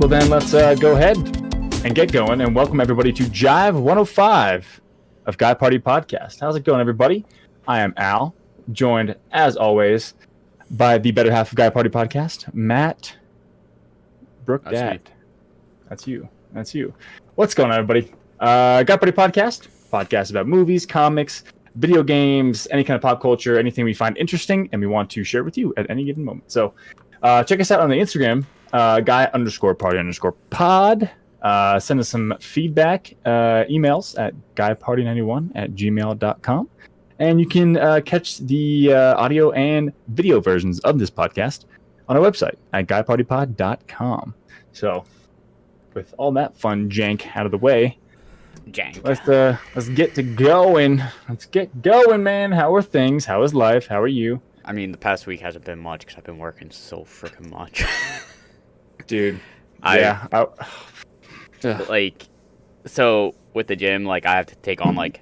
Well, then let's go ahead and get going and welcome everybody to Jive 105 of Guy Party Podcast. How's it going, everybody? I am Al, joined, as always, by the better half of Guy Party Podcast, Matt Brookdad. That's you. What's going on, everybody? Guy Party podcast about movies, comics, video games, any kind of pop culture, anything we find interesting and we want to share with you at any given moment. So check us out on the Instagram, guy_party_pod. Send us some feedback, emails at guyparty91@gmail.com. And you can catch the audio and video versions of this podcast on our website at guypartypod.com. So with all that fun jank out of the way, let's get to going. Let's get going, man. How are things? How is life? How are you? I mean, the past week hasn't been much because I've been working so freaking much. Dude. So with the gym, like, I have to take on, like,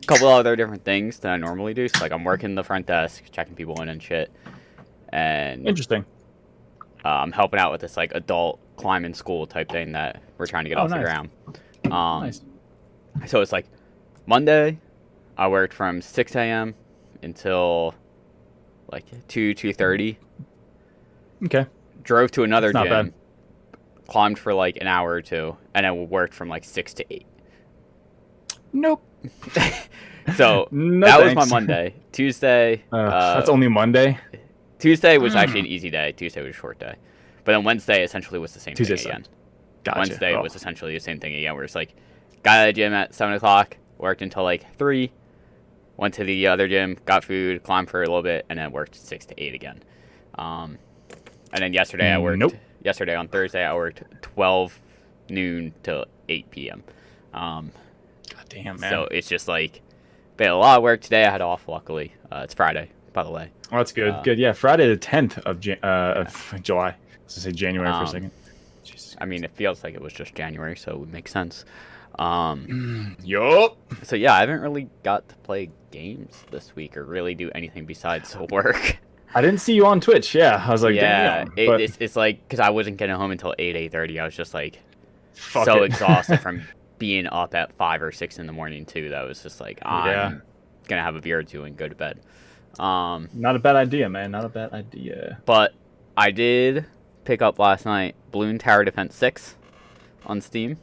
a couple other different things than I normally do. So, like, I'm working the front desk, checking people in and shit. And interesting. I'm helping out with this, like, adult climbing school type thing that we're trying to get off the ground. Nice. So it's like Monday, I worked from 6 a.m. until like 2:30. Okay. Drove to another That's not gym, climbed for like an hour or two, and then worked from like 6 to 8. Nope. So no that thanks. was my Monday. Tuesday. That's only Monday. Tuesday was actually an easy day. Tuesday was a short day. But then Wednesday essentially was the same thing again. Gotcha. Wednesday was essentially the same thing again, where it's like, got out of the gym at 7 o'clock, worked until like 3, went to the other gym, got food, climbed for a little bit, and then worked 6 to 8 again. And then yesterday I worked. Yesterday on Thursday I worked 12 noon to 8 p.m. God damn, man. So it's just like, been a lot of work today. I had off, luckily. It's Friday, by the way. Oh, that's good. Good. Yeah, Friday the 10th of July. I was to say January for a second. Jesus. I mean, it feels like it was just January, so it would make sense. Yup. So yeah, I haven't really got to play games this week or really do anything besides work. I didn't see you on Twitch. Yeah, I was like, yeah, damn. It's like, because I wasn't getting home until 8:30. I was just like exhausted from being up at 5 or 6 in the morning too. That was just like, I'm gonna have a beer or two and go to bed. Not a bad idea, man. Not a bad idea. But I did pick up last night Balloon Tower Defense 6 on Steam.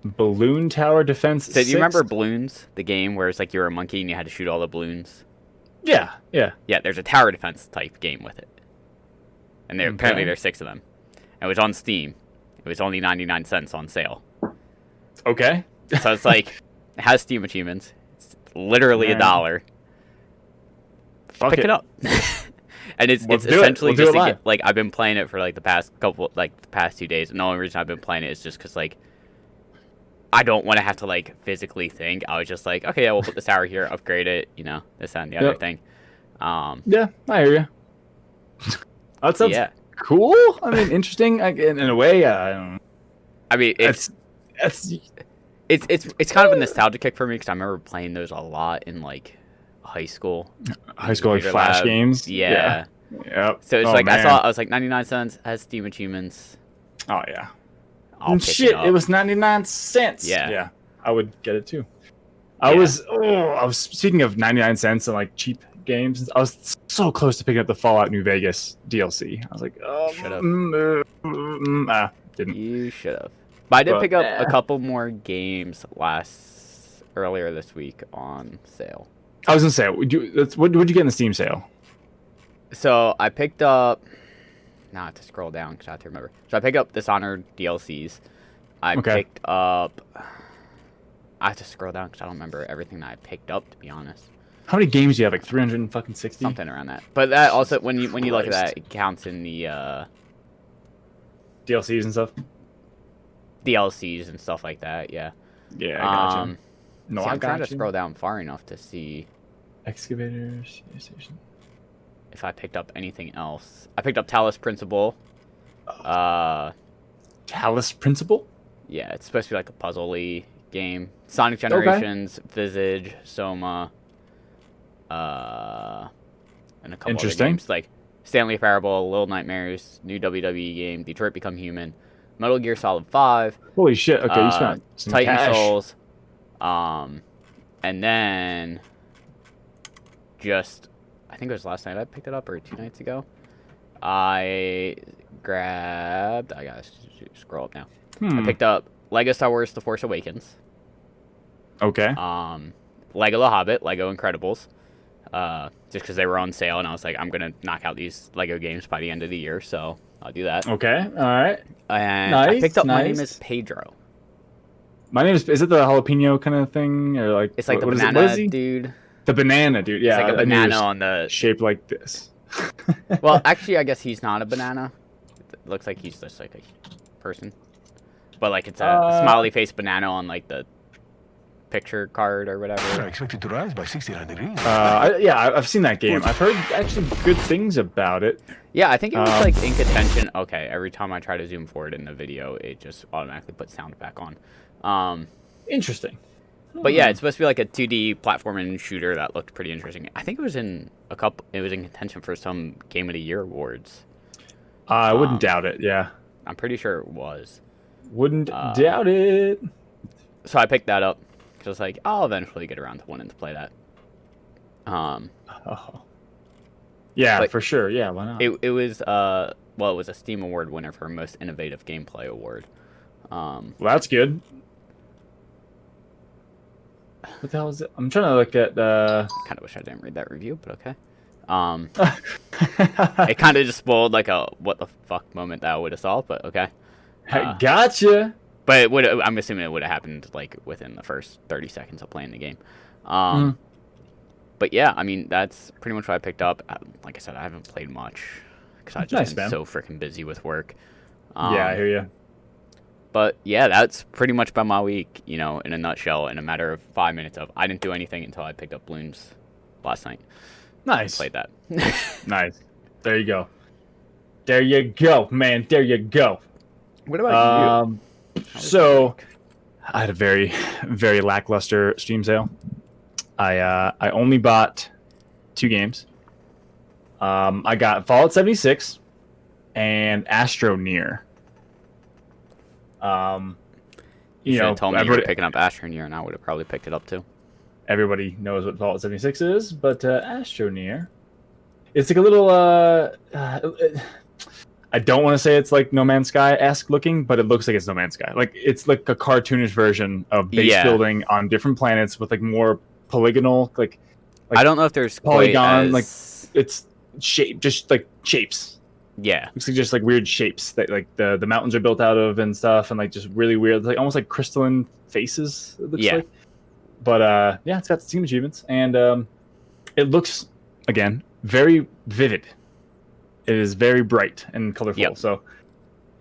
Balloon Tower Defense 6? So do you remember Balloons, the game where it's like you were a monkey and you had to shoot all the balloons? Yeah. Yeah, there's a tower defense type game with it. And apparently there's 6 of them. And it was on Steam. It was only 99 cents on sale. Okay. So it's like, it has Steam achievements. It's literally $1. Pick it up. And it's essentially just like, I've been playing it for like the past 2 days, and the only reason I've been playing it is just because like I don't want to have to like physically think. I was just like, okay, yeah, we'll put this tower here, upgrade it, this and the other thing. Yeah, I hear you. That sounds cool. I mean, interesting in a way. I don't know. I mean, it's kind of a nostalgia kick for me because I remember playing those a lot in like high school. Like Flash games. Yeah. Yep. So it's I was like 99 cents, has Steam achievements. Oh yeah. I'll pick it up. It was 99 cents. Yeah. I would get it too. I was speaking of 99 cents and like cheap games, I was so close to picking up the Fallout New Vegas DLC. I was like, should have. Didn't. You should have. But I did pick up a couple more games earlier this week on sale. I was gonna say, what would you get in the Steam sale? So I picked up. Now I have to scroll down because I have to remember. So I picked up Dishonored DLCs. Picked up. I have to scroll down because I don't remember everything that I picked up, to be honest. How many games do you have? Like 360? Something around that. But that also, when you look at that, it counts in the DLCs and stuff. DLCs and stuff like that. Yeah. Yeah, I gotcha. I'm trying to scroll down far enough to see. Excavators, station. If I picked up anything else, I picked up Talos Principle. Talos Principle? Yeah, it's supposed to be like a puzzle-y game. Sonic Generations, Visage, Soma, and a couple other games like Stanley Parable, Little Nightmares, new WWE game, Detroit Become Human, Metal Gear Solid 5. Holy shit! Okay, you spent some Titan cash. Souls. And then I think it was last night I picked it up, or 2 nights ago. I gotta scroll up now. I picked up Lego Star Wars: The Force Awakens. Okay. Lego The Hobbit, Lego Incredibles. Just because they were on sale, and I was like, I'm gonna knock out these Lego games by the end of the year, so I'll do that. Okay. All right. And I picked up My Name is Pedro. My name is it the jalapeno kind of thing, or like it's like the banana dude? The banana dude, yeah. It's like a banana on the shape like this. Well, actually, I guess he's not a banana. It looks like he's just like a person, but like it's a smiley face banana on like the picture card or whatever. Expected to rise by 69 degrees. Yeah, I've seen that game. I've heard actually good things about it. Yeah, I think it was like in contention. Okay, every time I try to zoom forward in the video, it just automatically puts sound back on. Interesting. But yeah, it's supposed to be like a 2D platforming shooter that looked pretty interesting. I think it was in contention for some Game of the Year awards. I wouldn't doubt it. Yeah, I'm pretty sure it was. Wouldn't doubt it. So I picked that up because I was like, I'll eventually get around to wanting to play that. Yeah, for sure. Yeah, why not? It was it was a Steam Award winner for Most Innovative Gameplay Award. Well, that's good. What the hell is it? I'm trying to look at. I kind of wish I didn't read that review, but okay. It kind of just spoiled like a what the fuck moment that I would have saw, but okay. Gotcha. But I'm assuming it would have happened like within the first 30 seconds of playing the game. But yeah, I mean that's pretty much what I picked up. Like I said, I haven't played much because I've just been so freaking busy with work. Yeah, I hear you. But yeah, that's pretty much been my week, in a nutshell, in a matter of 5 minutes of I didn't do anything until I picked up Bloons last night. Nice. Played that. Nice. There you go. There you go, man. There you go. What about you? So I had a very, very lackluster Steam sale. I only bought 2 games. I got Fallout 76 and Astroneer. You should have told me you were picking up Astroneer, and I would have probably picked it up too. Everybody knows what Fallout 76 is, but Astroneer, it's like a little. I don't want to say it's like No Man's Sky-esque looking, but it looks like it's No Man's Sky. Like it's like a cartoonish version of base building on different planets with like more polygonal, like I don't know if there's polygon, like it's shape, just like shapes. Yeah, looks like just like weird shapes that like the mountains are built out of and stuff, and like just really weird, like almost like crystalline faces. It looks like. But yeah, it's got Steam achievements, and it looks again very vivid. It is very bright and colorful. Yep. So,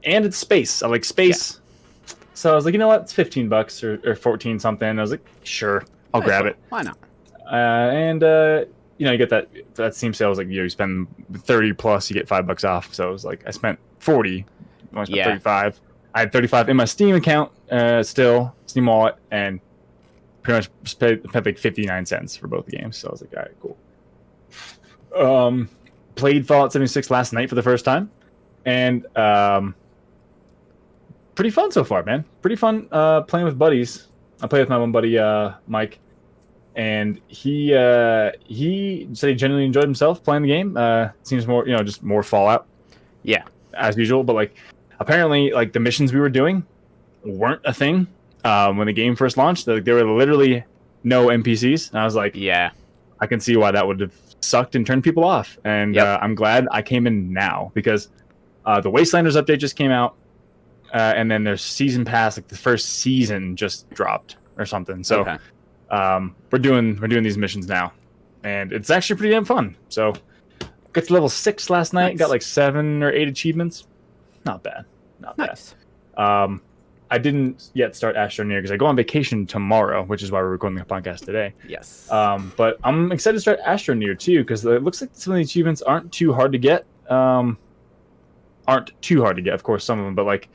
and it's space. I like space. Yeah. So I was like, you know what? It's $15 or 14 something. I was like, sure, I'll grab it. Why not? And you get that Steam sale was like, you spend 30 plus, you get $5 off. So it was like I spent 40. I spent 35. I had 35 in my Steam account, still Steam wallet, and pretty much spent like 59 cents for both games. So I was like, all right, cool. Played Fallout 76 last night for the first time, and pretty fun so far, man. Pretty fun playing with buddies. I play with my one buddy, Mike, and he said he genuinely enjoyed himself playing the game. Seems more, just more Fallout. Yeah, as usual. But like, apparently, like the missions we were doing weren't a thing when the game first launched. There were literally no NPCs, and I was like, yeah, I can see why that would have sucked and turned people off. And I'm glad I came in now, because the Wastelanders update just came out, and then their season pass, like the first season, just dropped or something. So we're doing these missions now, and it's actually pretty damn fun. So got to level 6 last night. Got like 7 or 8 achievements. Not bad. Bad. I didn't yet start Astroneer because I go on vacation tomorrow, which is why we're recording the podcast today. Yes. But I'm excited to start Astroneer too, because it looks like some of the achievements aren't too hard to get. Of course, some of them, but like,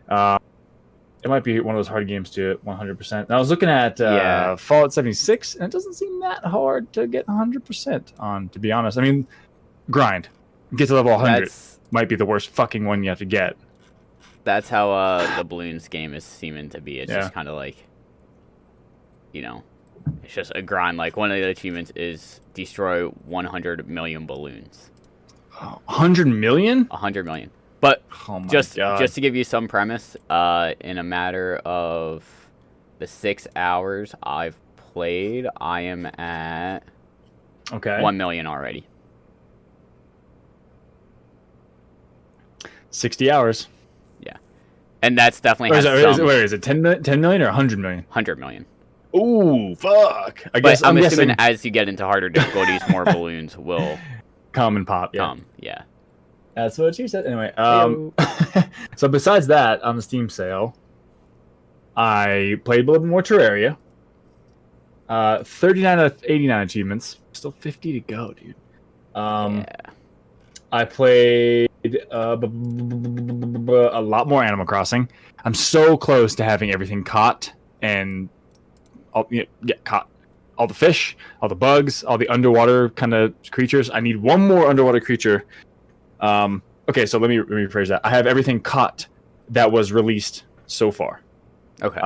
it might be one of those hard games to 100%. And I was looking at Fallout 76, and it doesn't seem that hard to get 100% on, to be honest. I mean, grind. Get to level 100 might be the worst fucking one you have to get. That's how the balloons game is seeming to be. It's just kind of like, it's just a grind. Like one of the achievements is destroy 100 million balloons. 100 million? 100 million. But just to give you some premise, in a matter of the 6 hours I've played, I am at 1 million already. 60 hours. Yeah. And that's definitely where is it 10 million or 100 million? 100 million. Ooh, fuck. I'm assuming as you get into harder difficulties, more balloons will come and pop. Yeah. That's what she said. Anyway, so besides that, on the Steam sale, I played a little bit more Terraria. 39 out of 89 achievements. Still 50 to go, dude. I played a lot more Animal Crossing. I'm so close to having everything caught and caught. All the fish, all the bugs, all the underwater kind of creatures. I need one more underwater creature. Okay, so let me rephrase that. I have everything caught that was released so far. Okay.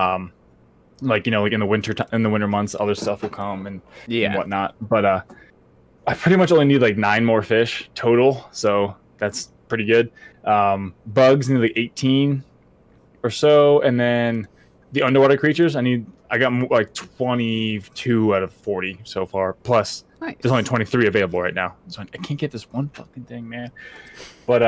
Like in the winter months, other stuff will come and whatnot. But I pretty much only need like 9 more fish total, so that's pretty good. Bugs need like 18 or so, and then the underwater creatures I got like 22 out of 40 so far. Plus, there's only 23 available right now, so I can't get this one fucking thing, man. But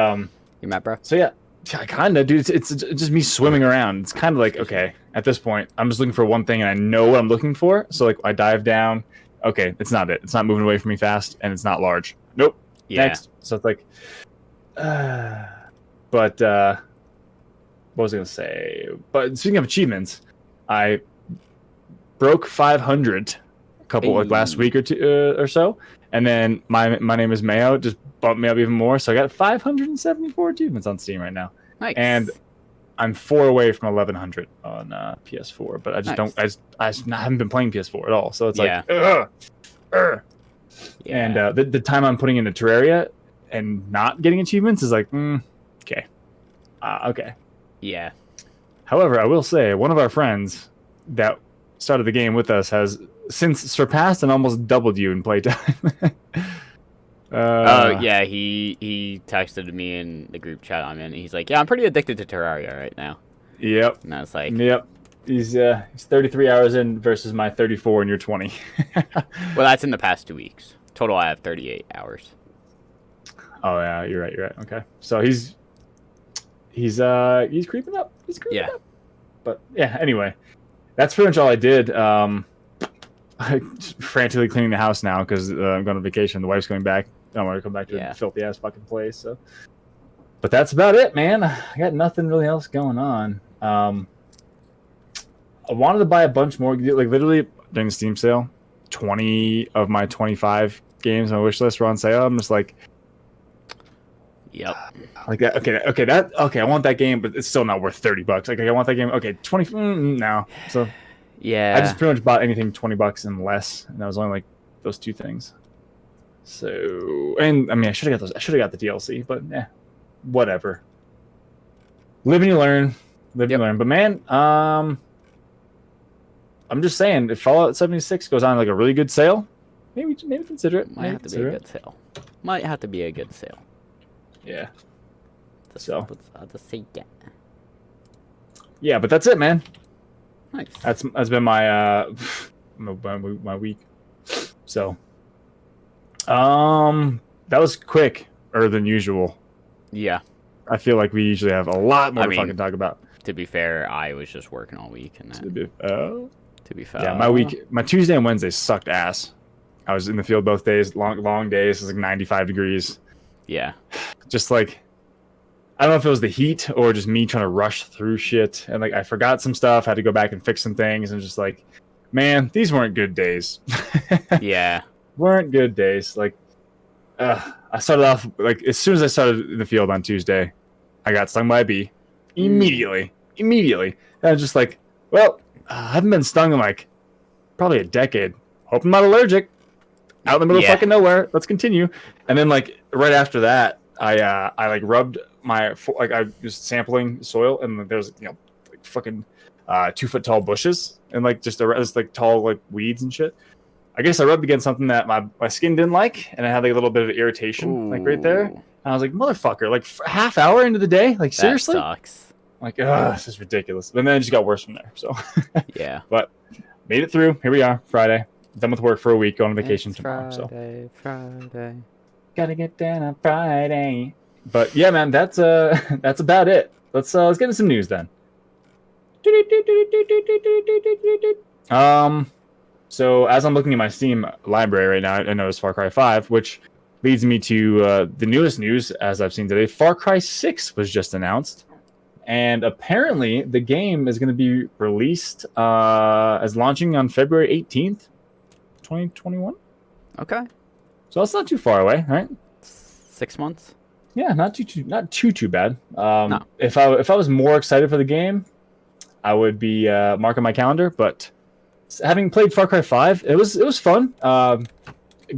you mad, bro? So yeah, kind of, dude. It's just me swimming around. It's kind of like, okay, at this point, I'm just looking for one thing, and I know what I'm looking for. So like, I dive down. Okay, it's not it. It's not moving away from me fast, and it's not large. Nope. Yeah. Next. So it's like, but what was I gonna say? But speaking of achievements, I broke 500 a couple like last week or two or so, and then my name is Mayo just bumped me up even more. So I got 574 achievements on Steam right now. Nice. And I'm 4 away from 1100 on PS4, but I just I haven't been playing PS4 at all. So it's like, Yeah. And the time I'm putting into Terraria and not getting achievements is like, okay. Okay. Yeah. However, I will say one of our friends that started the game with us has since surpassed and almost doubled you in playtime. Yeah, he texted me in the group chat I'm in. He's like, yeah, I'm pretty addicted to Terraria right now. Yep. And I was like, yep. He's 33 hours in versus my 34 and you're 20. Well, that's in the past 2 weeks. Total, I have 38 hours. Oh yeah, you're right. Okay, so he's creeping up. He's creeping up. But yeah, anyway, that's pretty much all I did. I'm frantically cleaning the house now because I'm going on vacation. The wife's coming back. I don't want to come back to a filthy ass fucking place. So, but that's about it, man. I got nothing really else going on. I wanted to buy a bunch more. Like literally during the Steam sale, 20 of my 25 games on my wish list were on sale. I'm just like, yep. Like that. Okay. I want that game, but it's still not worth $30. Like I want that game. Okay, 20. No. So yeah, I just pretty much bought anything $20 and less, and that was only like those 2 things. So, and I mean, I should have got those. I should have got the DLC, but whatever. Live and you learn. Live and you learn. But man, I'm just saying, if Fallout 76 goes on like a really good sale, maybe consider it. Might have to be a good sale. Might have to be a good sale. Yeah. So I'll just say that. Yeah, but that's it, man. Nice. That's been my my week. So, that was quicker than usual. Yeah. I feel like we usually have a lot more to fucking talk about. To be fair, I was just working all week, and to be fair, yeah, my Tuesday and Wednesday sucked ass. I was in the field both days, long days. It was like 95 degrees. Yeah. Just like, I don't know if it was the heat or just me trying to rush through shit. And like, I forgot some stuff, had to go back and fix some things. And just like, man, these weren't good days. Yeah. Weren't good days. Like, I started off, like, as soon as I started in the field on Tuesday, I got stung by a bee. Immediately. And I was just like, well, I haven't been stung in like probably a decade. Hope I'm not allergic. Out in the middle of fucking nowhere. Let's continue. And then like right after that, I like rubbed I was sampling soil, and there's like fucking 2 foot tall bushes and like just like tall like weeds and shit. I guess I rubbed against something that my skin didn't like, and I had like a little bit of irritation like right there. And I was like, motherfucker, like half hour into the day, like seriously, that sucks. Like, this is ridiculous. And then it just got worse from there. So yeah, but made it through. Here we are, Friday. Done with work for a week, going on vacation tomorrow. Friday. Gotta get down on Friday. But yeah, man, that's about it. Let's get into some news then. So as I'm looking at my Steam library right now, I noticed Far Cry 5, which leads me to the newest news as I've seen today. Far Cry 6 was just announced, and apparently the game is going to be released as launching on February 18th, 2021. Okay. So that's not too far away, right? 6 months. Yeah, not too bad. No. If I was more excited for the game, I would be marking my calendar. But having played Far Cry 5, it was fun.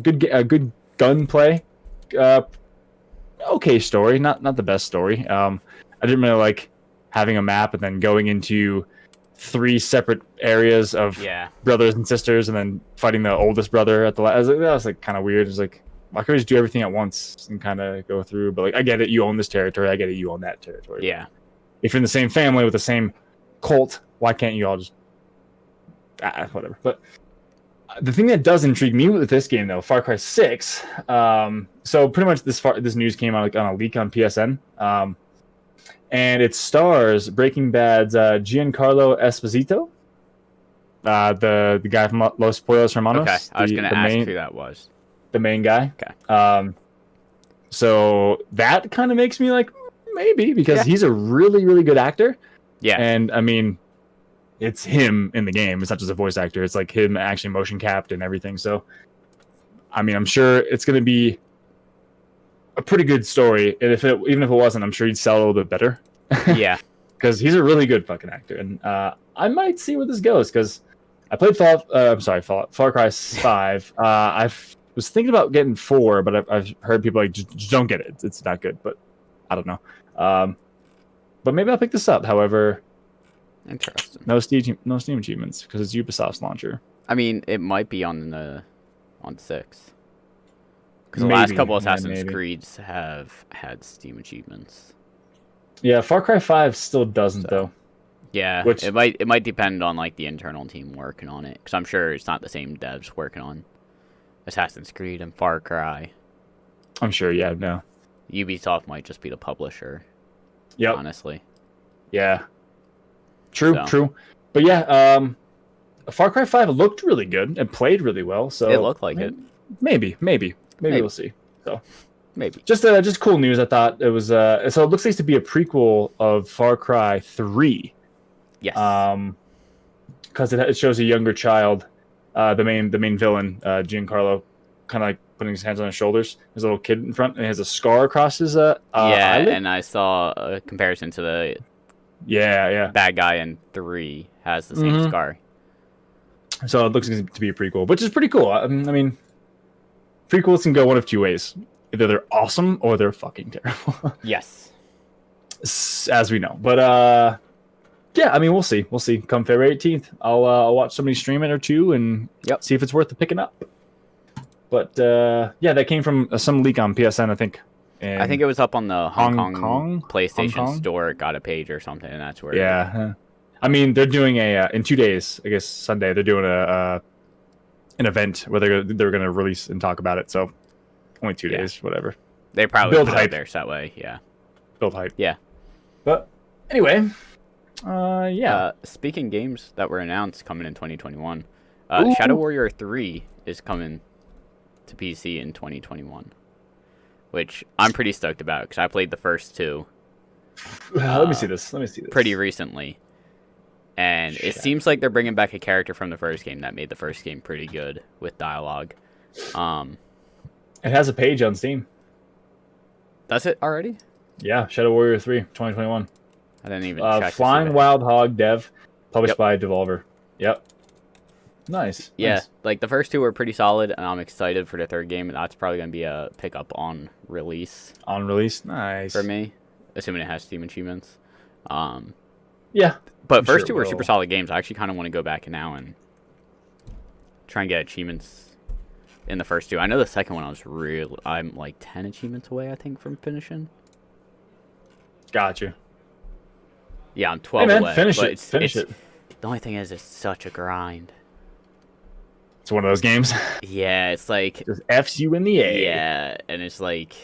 Good gunplay. Okay story, not the best story. I didn't really like having a map and then going into 3 separate areas of brothers and sisters, and then fighting the oldest brother at the last. That was like kind of weird. It's like, why can't we just do everything at once and kind of go through? But like, I get it, you own this territory. I get it, you own that territory. Yeah. If you're in the same family with the same cult, why can't you all just whatever? But the thing that does intrigue me with this game, though, Far Cry 6. So pretty much this news came out like on a leak on PSN, and it stars Breaking Bad's Giancarlo Esposito, the guy from Los Pollos Hermanos. Okay, I was gonna ask who that was. The main guy. Okay. So that kind of makes me like maybe, because he's a really, really good actor. Yeah. And I mean, it's him in the game. It's not just a voice actor. It's like him actually motion capped and everything. So, I mean, I'm sure it's going to be a pretty good story. And even if it wasn't, I'm sure he'd sell a little bit better. Yeah. Because he's a really good fucking actor. And I might see where this goes, because I played Far Cry 5. I was thinking about getting 4, but I've heard people like, just don't get it. It's not good. But I don't know. But maybe I'll pick this up. However, interesting. No Steam achievements because it's Ubisoft's launcher. I mean, it might be on 6. Because the last couple of Assassin's Creeds have had Steam achievements. Yeah, Far Cry 5 still doesn't though. Yeah, it might depend on like the internal team working on it. Because I'm sure it's not the same devs working on Assassin's Creed and Far Cry. I'm sure. Yeah, no. Ubisoft might just be the publisher. Yep. Honestly. Yeah. True. But yeah, Far Cry 5 looked really good and played really well. So it looked like it. Maybe we'll see. So maybe just cool news. I thought it was. So it looks like to be a prequel of Far Cry 3. Yes. Because it shows a younger child, the main villain, Giancarlo, kind of like putting his hands on his shoulders. There's a little kid in front, and he has a scar across his eyelid. And I saw a comparison to the bad guy in 3 has the same scar. So it looks to be a prequel, which is pretty cool. I mean, prequels can go one of 2 ways: either they're awesome or they're fucking terrible. Yes, as we know. But yeah, I mean, we'll see. Come February 18th, I'll watch somebody stream it or 2 and see if it's worth picking up. But yeah, that came from some leak on PSN, I think. I think it was up on the Hong Kong PlayStation Store. Got a page or something, and that's where. Yeah, I mean, they're doing in 2 days. I guess Sunday they're doing an event where they're going to release and talk about it. So only 2 days, whatever. They probably build put hype it there that way. Yeah, build hype. Yeah, but anyway, yeah. Speaking games that were announced coming in 2021, Shadow Warrior 3 is coming to PC in 2021, which I'm pretty stoked about because I played the first 2. Let me see this. Pretty recently, and it seems like they're bringing back a character from the first game that made the first game pretty good with dialogue. It has a page on Steam. That's it already? Yeah, Shadow Warrior 3, 2021. I didn't even check. Flying Wild Hog dev, published by Devolver. Yep. Nice. Yeah, nice. Like the first 2 were pretty solid, and I'm excited for the 3rd game. And that's probably going to be a pickup on release. On release? Nice. For me. assuming it has Steam achievements. Yeah. But first two were super solid games. I actually kind of want to go back now and try and get achievements in the first two. I know the second one I'm like 10 achievements away, I think, from finishing. Gotcha. Yeah, I'm 12 away. Finish it. The only thing is, it's such a grind. It's one of those games. Yeah, it's like just F's you in the A. Yeah, and it's like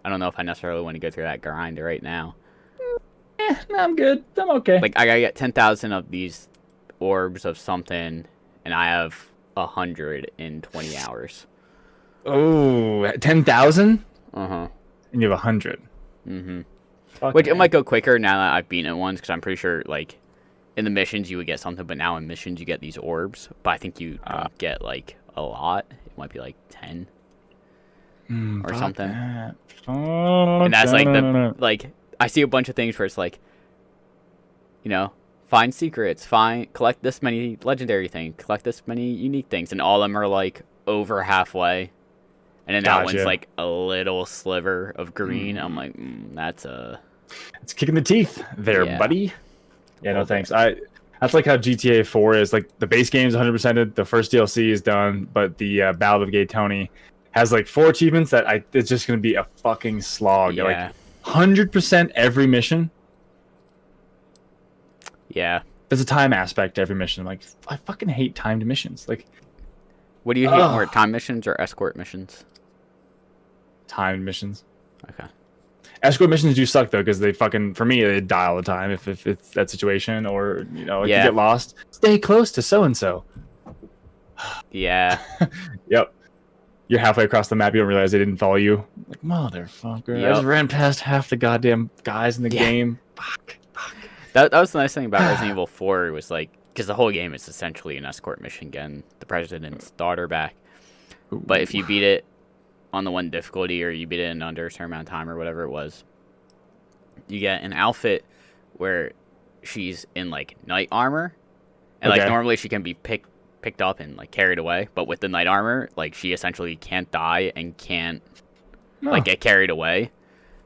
I don't know if I necessarily want to go through that grind right now. No, I'm good. I'm okay. Like I gotta get 10,000 of these orbs of something, and I have 100 in 20 hours. Oh, 10,000? Uh-huh. And you have 100. Mm-hmm. Which it might go quicker now that I've beaten it once, because I'm pretty sure, like, in the missions you would get something, but now in missions you get these orbs. But I think you don't get, like, a lot. It might be, like, 10 or something. And that's, like, I see a bunch of things where it's, like, you know, find secrets, collect this many legendary things, collect this many unique things, and all of them are, like, over halfway. And then that one's, like, a little sliver of green. I'm like, that's a... It's kicking the teeth there, buddy. Yeah, no thanks. That's like how GTA 4 is. Like, the base game's 100%ed, the first DLC is done, but the Battle of Gay Tony has, like, 4 achievements that it's just going to be a fucking slog. Yeah. Like, 100% every mission. Yeah. There's a time aspect to every mission. I'm like, I fucking hate timed missions. Like, what do you hate more, time missions or escort missions? Timed missions. Okay. Escort missions do suck though, because they fucking, for me, they die all the time if it's that situation, or you know, if you get lost, stay close to so and so. Yeah. Yep. You're halfway across the map, you don't realize they didn't follow you. Like, motherfucker. I just ran past half the goddamn guys in the game. Fuck. That was the nice thing about Resident Evil 4 was like, because the whole game is essentially an escort mission, getting the president's daughter back. Ooh. But if you beat it on the one difficulty, or you beat it in under a certain amount of time, or whatever it was, you get an outfit where she's in like night armor, and like normally she can be picked up and like carried away, but with the night armor, like she essentially can't die and can't like get carried away.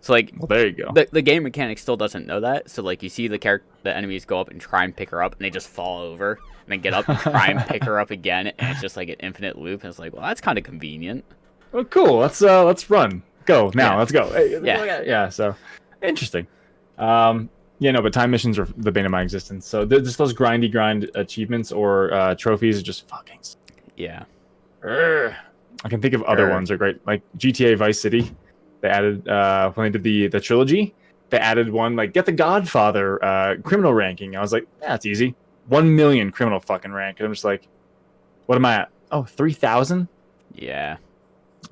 So like, well, there you go. The game mechanic still doesn't know that. So like, you see the enemies go up and try and pick her up, and they just fall over, and then get up and try and pick her up again, and it's just like an infinite loop. And it's like, well, that's kind of convenient. Well, cool. Let's run. Go now. Let's go. Hey, yeah. So interesting. But time missions are the bane of my existence. So just those grind achievements or trophies are just fucking. Yeah. I can think of other ones are great, like GTA Vice City. They added when they did the trilogy, they added one like get the Godfather criminal ranking. I was like, that's easy. 1 million criminal fucking rank. And I'm just like, what am I at? Oh, 3,000? Yeah.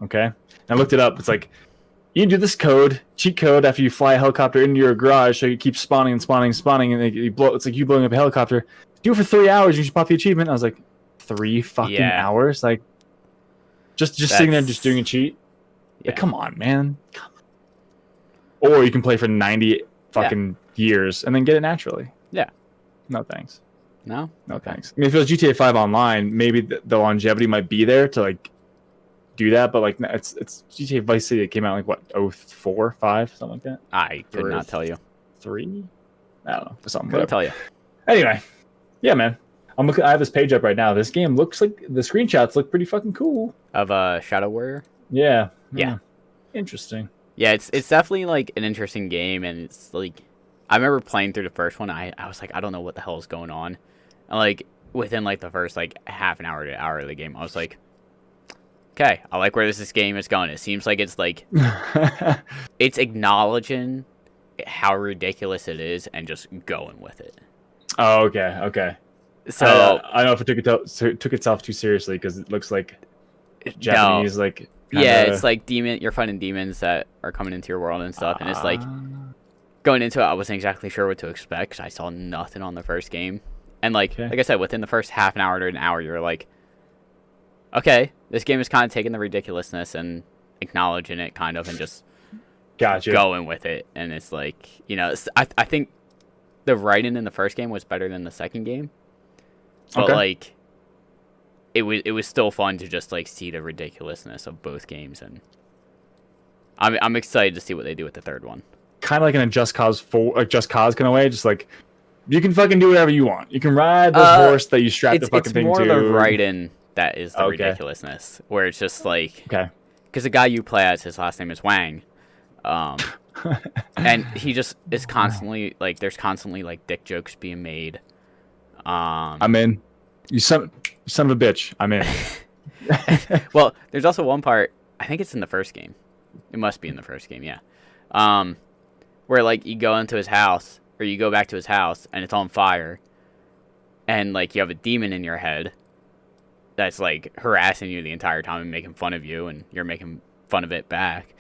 Okay. And I looked it up. It's like, you can do this cheat code after you fly a helicopter into your garage, so you keep spawning, and you blow. It's like you blowing up a helicopter. Do it for 3 hours, you should pop the achievement. I was like, 3 fucking hours? Like, just sitting there and just doing a cheat? Yeah. Like, come on, man. Come on. Or you can play for 90 fucking years and then get it naturally. Yeah. No thanks. No thanks. I mean, if it was GTA 5 online, maybe the longevity might be there to like do that, but like it's GTA Vice City. It came out like what 04, 5, something like that. I could not tell you. 3? I don't know. Something. Couldn't tell you. Anyway, yeah, man. I have this page up right now. This game looks like the screenshots look pretty fucking cool. Of Shadow Warrior. Yeah. Yeah. Interesting. Yeah, it's definitely like an interesting game, and it's like I remember playing through the first one. I was like, I don't know what the hell is going on, and like within like the first like half an hour to hour of the game, I was like, okay, I like where this game is going. It seems like it's like it's acknowledging how ridiculous it is and just going with it. Oh, okay. So I don't know if it took itself too seriously, because it looks like Japanese like. Yeah, it's like you're fighting demons that are coming into your world and stuff, and it's like going into it, I wasn't exactly sure what to expect because I saw nothing on the first game, and like I said, within the first half an hour to an hour, you're like, okay, this game is kind of taking the ridiculousness and acknowledging it, kind of, and just going with it, and it's like, you know, I think the writing in the first game was better than the second game, but like. It was still fun to just like see the ridiculousness of both games, and I'm excited to see what they do with the third one. kind of like in a Just Cause kind of way. Just like you can fucking do whatever you want. You can ride this horse that you strap the fucking thing to. It's more the writing that is the ridiculousness, where it's just like, because the guy you play as, his last name is Wang, and he just is constantly like, there's constantly like dick jokes being made. I'm in. You son of a bitch. I'm in. Well, there's also one part, I think it's in the first game. It must be in the first game, yeah. Where like you go into his house, or you go back to his house, and it's on fire, and like you have a demon in your head that's like harassing you the entire time and making fun of you, and you're making fun of it back.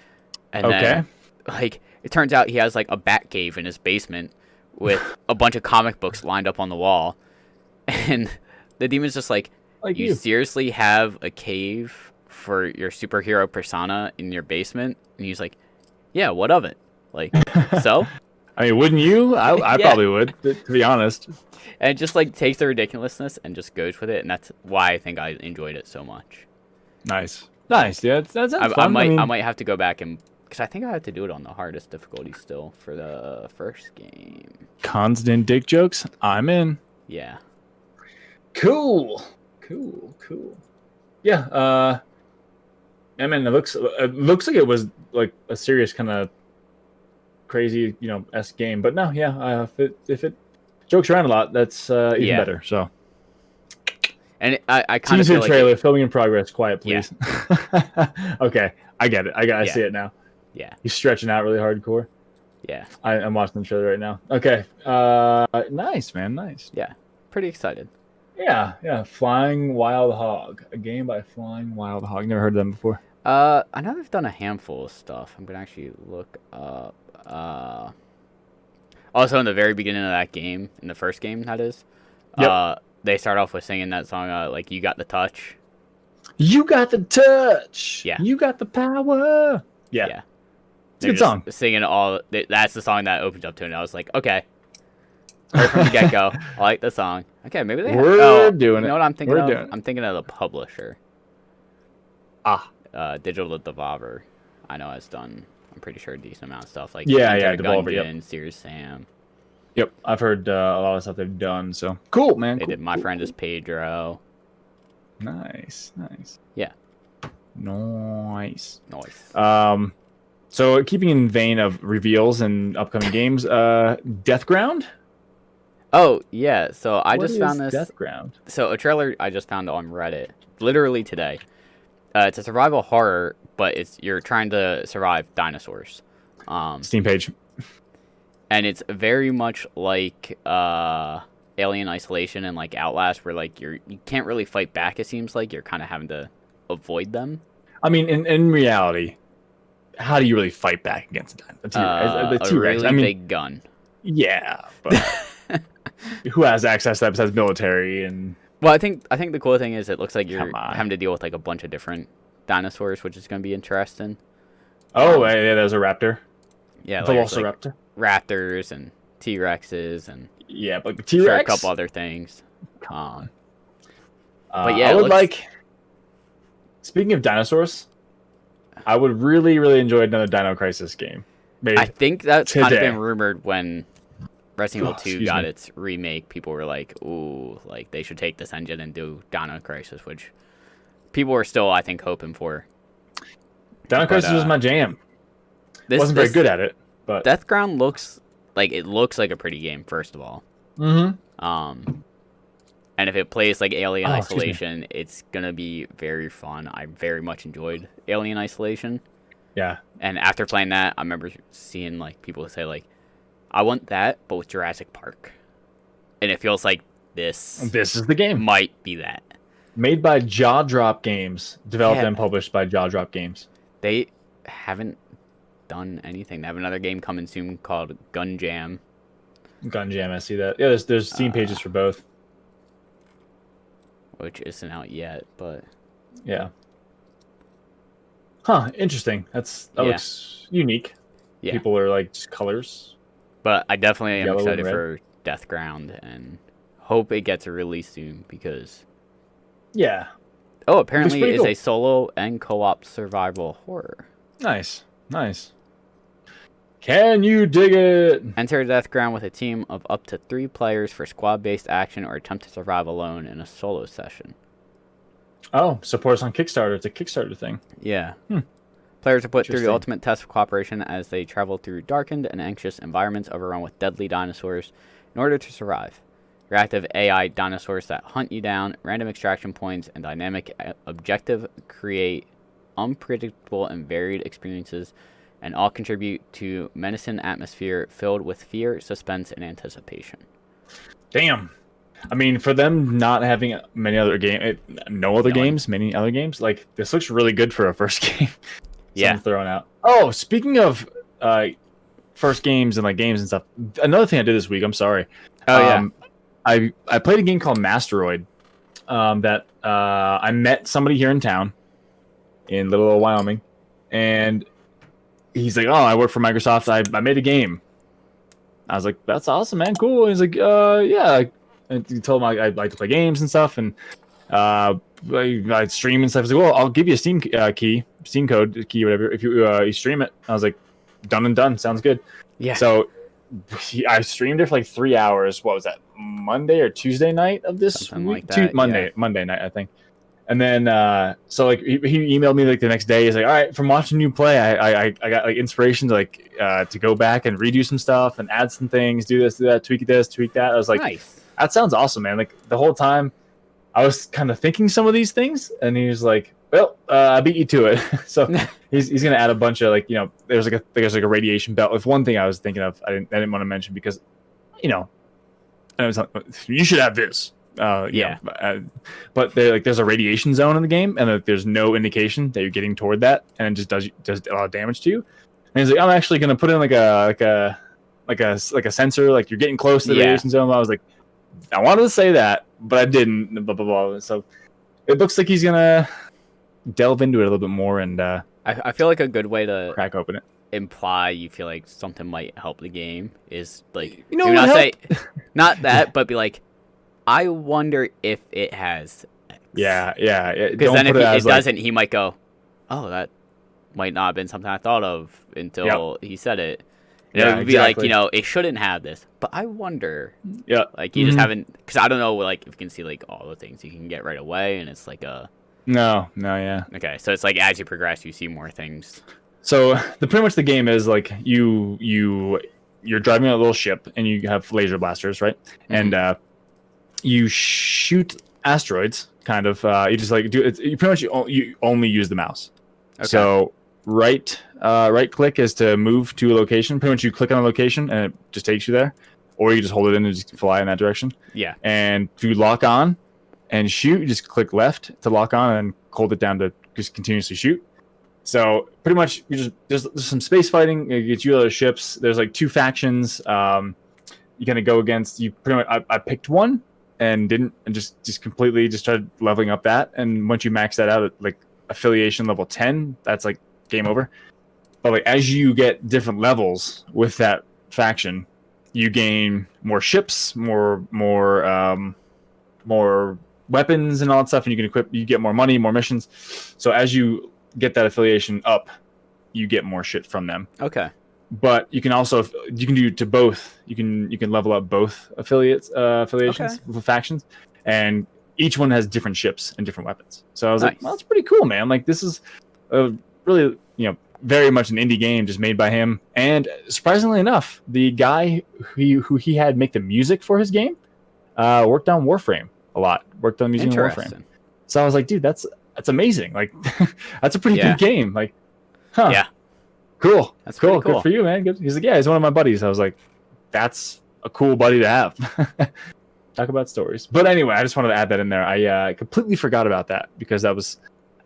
And then like it turns out he has like a bat cave in his basement with a bunch of comic books lined up on the wall, and the demon's just like you seriously have a cave for your superhero persona in your basement? And he's like, yeah, what of it? Like, so? I mean, wouldn't you? I probably would, to be honest. And it just like takes the ridiculousness and just goes with it, and that's why I think I enjoyed it so much. Nice. Yeah, that's fun. I might have to go back and, because I think I have to do it on the hardest difficulty still for the first game. Constant dick jokes? I'm in. Yeah. Cool. Yeah. I mean, it looks like it was like a serious kind of crazy, esque game. But no, yeah. If it jokes around a lot, that's even better. So. And I kind of feel like trailer filming in progress. Quiet, please. Yeah. Okay, I get it. I see it now. Yeah. He's stretching out really hardcore. Yeah. I'm watching the trailer right now. Okay. Nice, man. Nice. Yeah. Pretty excited. Yeah. Flying Wild Hog, a game by Flying Wild Hog. Never heard of them before. I know they've done a handful of stuff. I'm gonna actually look up. Also, in the very beginning of that game, in the first game, that is, they start off with singing that song, like "You Got the Touch." You got the touch. Yeah. You got the power. Yeah. It's a good song. Singing all. That's the song that opens up to it. And I was like, okay. Right from the get go, I like the song. Okay, maybe we're doing it. You know what I'm thinking of? I'm thinking of the publisher. Digital Devolver. I know has done, I'm pretty sure, a decent amount of stuff. Like Devolver, Gungeon, Serious Sam. Yep, I've heard a lot of stuff they've done. So cool, man. They did My Friend is Pedro. Nice. Yeah. Nice. So keeping in vein of reveals and upcoming games, Deathground. Oh yeah, so I just found this. Deathground. So a trailer I just found on Reddit, literally today. It's a survival horror, but you're trying to survive dinosaurs. Steam page. And it's very much like Alien Isolation and like Outlast, where like you can't really fight back. It seems like you're kind of having to avoid them. I mean, in reality, how do you really fight back against a T-Rex? A really big gun. Yeah, but who has access to that besides military and? Well, I think the cool thing is it looks like you're having to deal with like a bunch of different dinosaurs, which is going to be interesting. Oh, yeah, there's a raptor. Yeah, Velociraptor. Raptors and T-Rexes and but the T-Rex. A couple other things. But yeah, I would Speaking of dinosaurs, I would really, really enjoy another Dino Crisis game. I think that's kind of been rumored when Resident Evil 2 got its remake. People were like, ooh, like they should take this engine and do Dino Crisis, which people were still, I think, hoping for. Dino Crisis was my jam. Wasn't very good at it, but Deathground looks like a pretty game, first of all. Mm-hmm. And if it plays like Alien Isolation, it's gonna be very fun. I very much enjoyed Alien Isolation. Yeah. And after playing that, I remember seeing like people say like, I want that, but with Jurassic Park. And it feels like this is the game. Might be that. Made by Jaw Drop Games, developed and published by Jaw Drop Games. They haven't done anything. They have another game coming soon called Gun Jam. Gun Jam, I see that. Yeah, there's Steam pages for both. Which isn't out yet, but yeah. Huh, interesting. That looks unique. Yeah. People are like just colors. But I definitely am excited for Deathground and hope it gets a release soon because yeah. Oh, apparently it is a solo and co-op survival horror. Nice. Can you dig it? Enter a death ground with a team of up to 3 players for squad-based action or attempt to survive alone in a solo session. Oh, support us on Kickstarter. It's a Kickstarter thing. Yeah. Players are put through the ultimate test of cooperation as they travel through darkened and anxious environments overrun with deadly dinosaurs in order to survive. Reactive AI dinosaurs that hunt you down, random extraction points, and dynamic objective create unpredictable and varied experiences, and all contribute to menacing atmosphere filled with fear, suspense, and anticipation. Damn. I mean, for them not having many other games, many other games, like, this looks really good for a first game. Yeah. Thrown out. Oh, speaking of first games and like games and stuff, another thing I did this week, I'm sorry. I played a game called Masteroid that I met somebody here in town in Little Old Wyoming, and he's like, oh, I work for Microsoft. I made a game. I was like, that's awesome, man. Cool. And he's like, yeah. And he told him I like to play games and stuff, and I stream and stuff. He's like, well, I'll give you a Steam code key, whatever, if you stream it. I was like, done and done. Sounds good. Yeah. So I streamed it for like 3 hours. What was that? Monday or Tuesday night of this week? Like Monday night, I think. And then so like he emailed me like the next day. He's like, all right, from watching you play, I got like inspiration to like to go back and redo some stuff and add some things, do this, do that, tweak that. I was like, nice. That sounds awesome, man. Like the whole time I was kind of thinking some of these things, and he was like, well, I beat you to it. So he's gonna add a bunch of like, you know, there's like a radiation belt. With one thing I was thinking of, I didn't want to mention because, you know, I was like, you should have this. Yeah. But there's a radiation zone in the game, and there's no indication that you're getting toward that, and it just does a lot of damage to you. And he's like, I'm actually gonna put in like a sensor, like you're getting close to the radiation zone. I was like, I wanted to say that, but I didn't. Blah blah blah. So it looks like he's gonna delve into it a little bit more, and I feel like a good way to crack open it, imply you feel like something might help the game is like, you know, not say not that, but be like, I wonder if it has X. Yeah. Because then if it doesn't, he might go, oh, that might not have been something I thought of until he said it. And it would be like, you know, it shouldn't have this, but I wonder. Yeah. Like, you just haven't, because I don't know, like, if you can see, like, all the things you can get right away, and it's like a... No, yeah. Okay, so it's like, as you progress, you see more things. So, pretty much the game is, like, you're driving a little ship, and you have laser blasters, right? Mm-hmm. And you shoot asteroids, kind of. You just, like, you pretty much you only use the mouse. Okay. So... Right click is to move to a location. Pretty much you click on a location and it just takes you there, or you just hold it in and just fly in that direction. Yeah. And to lock on and shoot, you just click left to lock on and hold it down to just continuously shoot. So pretty much there's some space fighting. It gets you other ships. There's like 2 factions. You're gonna go against. You pretty much I picked one and just completely just started leveling up that. And once you max that out at like affiliation level 10, that's like game over. But like as you get different levels with that faction, you gain more ships, more weapons and all that stuff, and you can equip. You get more money, more missions. So as you get that affiliation up, you get more shit from them. Okay. But you can also do to both. You can level up both affiliations with factions, and each one has different ships and different weapons. So I was like, well, that's pretty cool, man. Like this is a really, you know, very much an indie game just made by him. And surprisingly enough, the guy who he had make the music for his game worked on Warframe a lot. Worked on music in Warframe. So I was like, dude, that's amazing. Like that's a pretty good game. Like, huh. Yeah. Cool. That's cool. Good for you, man. Good. He's like, yeah, he's one of my buddies. I was like, that's a cool buddy to have. Talk about stories. But anyway, I just wanted to add that in there. I completely forgot about that because that was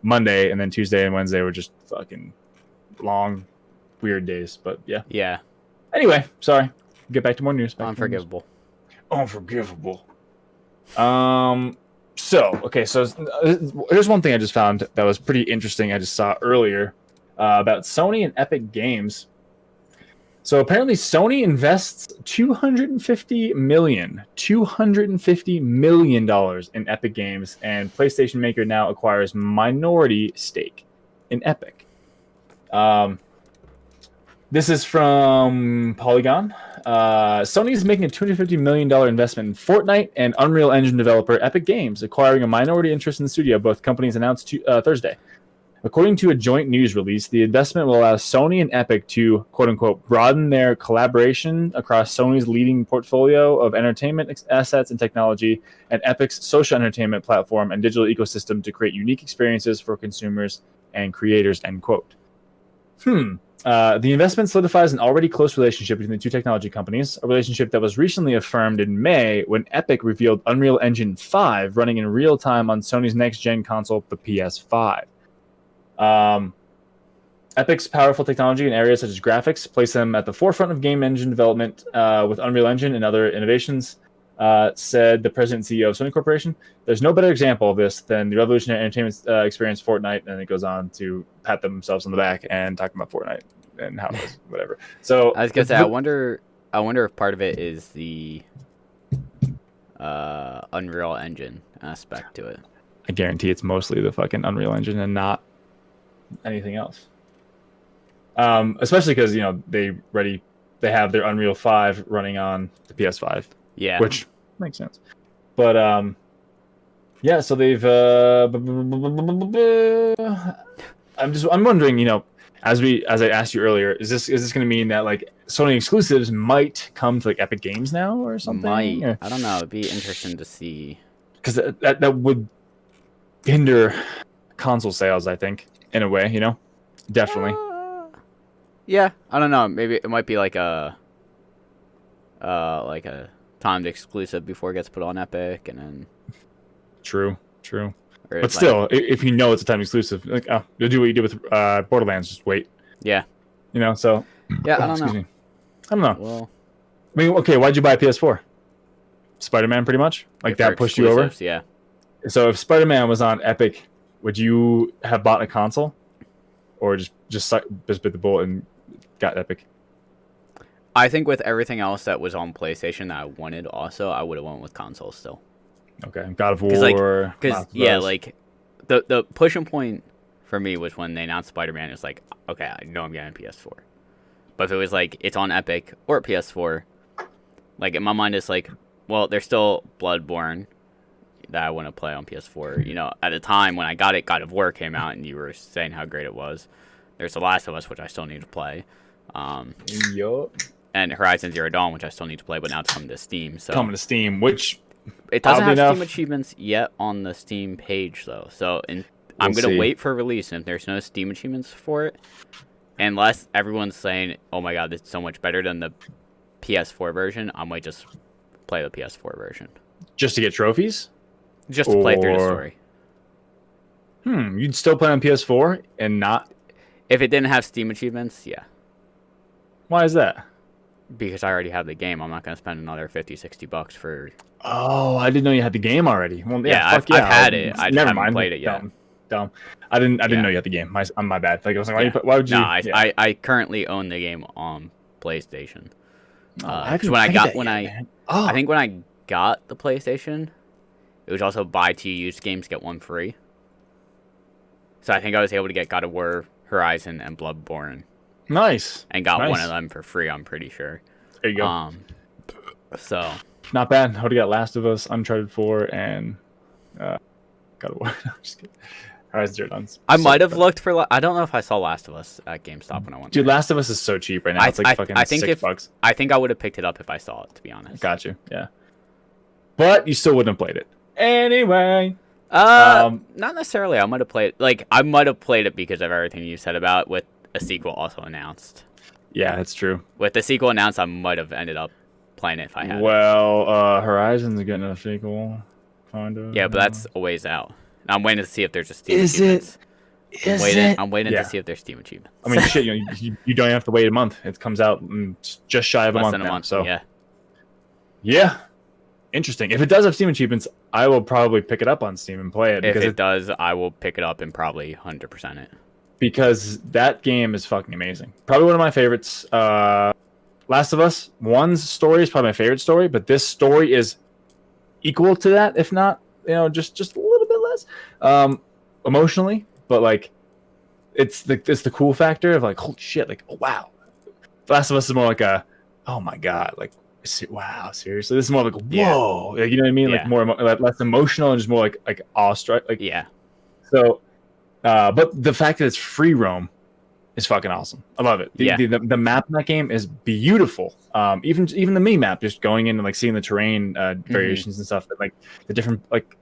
Monday, and then Tuesday and Wednesday were just fucking long, weird days. But yeah. Yeah. Anyway, sorry. Get back to more news. Unforgivable. Unforgivable. So here's one thing I just found that was pretty interesting. I just saw earlier about Sony and Epic Games. So apparently Sony invests $250 million in Epic Games, and PlayStation Maker now acquires minority stake in Epic. This is from Polygon. Sony is making a $250 million investment in Fortnite and Unreal Engine developer Epic Games, acquiring a minority interest in the studio. Both companies announced Thursday. According to a joint news release, the investment will allow Sony and Epic to, quote-unquote, broaden their collaboration across Sony's leading portfolio of entertainment assets and technology and Epic's social entertainment platform and digital ecosystem to create unique experiences for consumers and creators, end quote. The investment solidifies an already close relationship between the two technology companies, a relationship that was recently affirmed in May when Epic revealed Unreal Engine 5 running in real time on Sony's next-gen console, the PS5. Epic's powerful technology in areas such as graphics place them at the forefront of game engine development with Unreal Engine and other innovations, said the president and CEO of Sony Corporation. There's no better example of this than the revolutionary entertainment experience Fortnite, and it goes on to pat themselves on the back and talk about Fortnite and how it was, whatever. So I was gonna say, I wonder if part of it is the Unreal Engine aspect to it. I guarantee it's mostly the fucking Unreal Engine and not anything else. Especially because they have their Unreal 5 running on the PS5. Yeah, which makes sense. But yeah. So they've. I'm wondering. As I asked you earlier, is this going to mean that like Sony exclusives might come to like Epic Games now or something? Might. Or... I don't know. It'd be interesting to see. Because that would hinder console sales, I think, in a way. Definitely. Yeah, I don't know. Maybe it might be like a timed exclusive before it gets put on Epic, and then. True. But still, if it's a time exclusive, like you'll do what you did with Borderlands, just wait. Yeah. So. Yeah, I don't know. I don't know. Well, I mean, okay, why'd you buy a PS4? Spider-Man, pretty much. Like that pushed you over. Yeah. So if Spider-Man was on Epic, would you have bought a console, or just bit the bullet and got Epic? I think with everything else that was on PlayStation that I wanted, also I would have went with console still. Okay, God of War. Because like the pushing point for me was when they announced Spider-Man. It's like, okay, I know I'm getting a PS4, but if it was like it's on Epic or PS4, like in my mind it's like, well, there's still Bloodborne that I want to play on PS4. At the time when I got it, God of War came out, and you were saying how great it was. There's The Last of Us, which I still need to play. And Horizon Zero Dawn, which I still need to play, but now it's coming to Steam. So coming to Steam, which it doesn't have Steam achievements yet on the Steam page, though. So I'm going to wait for release, and if there's no Steam achievements for it, unless everyone's saying, oh my god, it's so much better than the PS4 version, I might just play the PS4 version. Just to get trophies? Just to play through the story. You'd still play on PS4 and not... If it didn't have Steam achievements, yeah. Why is that? Because I already have the game. I'm not going to spend another $50-$60 for... Oh, I didn't know you had the game already. Well, I've had it. I just haven't played it yet. Dumb. I didn't know you had the game. My bad. Like, I was like, why would you? No, I currently own the game on PlayStation. I think when I got the PlayStation, it was also buy 2 used games, get 1 free. So I think I was able to get God of War, Horizon, and Bloodborne. Nice. And got one of them for free, I'm pretty sure. There you go. So. Not bad. I would have got Last of Us, Uncharted 4, and God of War. I'm just kidding. Horizon Zero Dawn. I might have looked for... I don't know if I saw Last of Us at GameStop when I went. Dude, Last of Us is so cheap right now. It's like fucking $6. I think I would have picked it up if I saw it, to be honest. Got you. Yeah. But you still wouldn't have played it. Anyway. Not necessarily. I might have played it because of everything you said about it, with a sequel also announced. Yeah, that's true. With the sequel announced, I might have ended up playing it if I had. Well, Horizon's getting a sequel, kind of. Yeah, but that's a ways out. I'm waiting to see if there's a Steam achievements. I'm waiting to see if there's Steam achievements. I mean, shit, you don't have to wait a month. It comes out just shy of less a month than now. So yeah. Interesting. If it does have Steam achievements, I will probably pick it up on Steam and play it. If it does, I will pick it up and probably 100% it. Because that game is fucking amazing. Probably one of my favorites. Last of Us 1's story is probably my favorite story, but this story is equal to that, if not, just a little bit less emotionally. But like, it's the cool factor of like, holy shit, like, oh, wow. Last of Us is more like a, oh my god, like wow, seriously. This is more like whoa, like, you know what I mean? Like more less emotional and just more like awestruck. Like So, but the fact that it's free roam is fucking awesome. I love it. The map in that game is beautiful. Even the mini map, just going in and like seeing the terrain variations and stuff, like the different like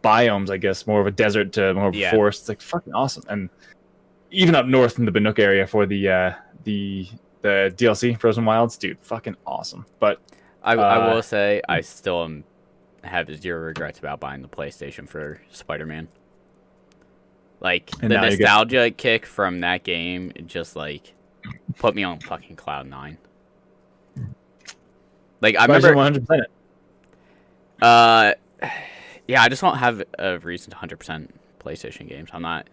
biomes, I guess, more of a desert to more of a forest. It's like fucking awesome. And even up north in the Bannock area for the DLC Frozen Wilds, dude, fucking awesome. But I will say I still have zero regrets about buying the PlayStation for Spider-Man. Like, the nostalgia kick from that game, it just, like, put me on fucking Cloud 9. Like, I remember... 100%. Yeah, I just don't have a reason to 100% PlayStation games. I'm not...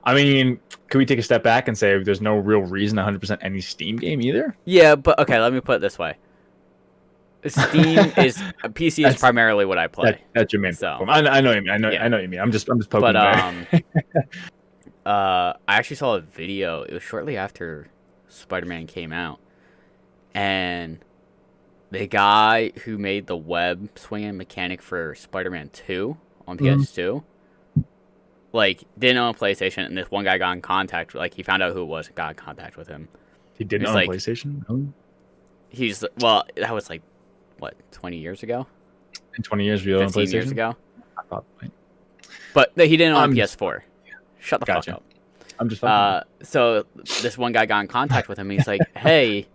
I mean, can we take a step back and say there's no real reason to 100% any Steam game either? Yeah, but, okay, let me put it this way. Steam is PC is primarily what I play. That's your main platform. I know what you mean. I know what you mean. I'm just poking. But I actually saw a video. It was shortly after Spider-Man came out, and the guy who made the web swinging mechanic for Spider-Man 2 on PS2, like, didn't own a PlayStation, and this one guy got in contact. Like, he found out who it was and got in contact with him. He didn't own a PlayStation. That was like, what, 20 years ago? In 20 years, we owned a PlayStation? 15 years ago. But he didn't own a PS4. Shut the fuck up. I'm just so this one guy got in contact with him. He's like, hey,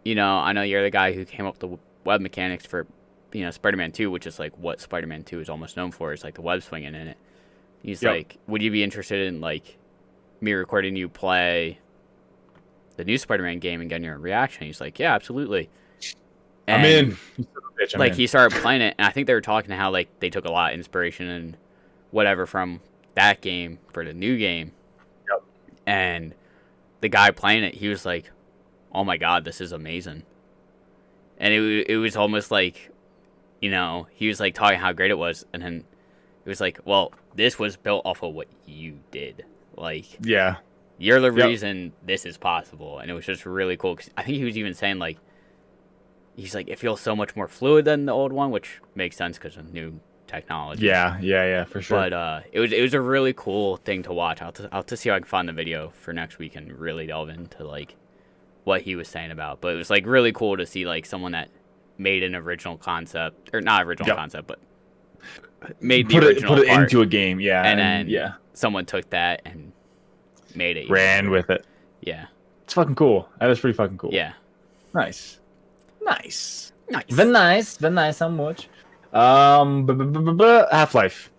I know you're the guy who came up with the web mechanics for, Spider-Man 2, which is like what Spider-Man 2 is almost known for, is like the web swinging in it. He's like, would you be interested in like me recording you play the new Spider-Man game and getting your reaction? He's like, yeah, absolutely. And, I'm in. He started playing it, and I think they were talking how like they took a lot of inspiration and whatever from that game for the new game. Yep. And the guy playing it, he was like, "Oh my god, this is amazing." And it was almost like, he was like talking how great it was, and then it was like, "Well, this was built off of what you did. Like, you're the reason this is possible." And it was just really cool. 'Cause I think he was even saying like, he's like, it feels so much more fluid than the old one, which makes sense because of new technology. Yeah, for sure. But it was a really cool thing to watch. I'll have to see if I can find the video for next week and really delve into like what he was saying about. But it was like really cool to see like someone that made an original concept, or not original concept, but made the original put it part, into a game. And then someone took that and made it. Ran with it. Yeah. It's fucking cool. That was pretty fucking cool. Yeah. Nice. Very nice so much. Half-Life.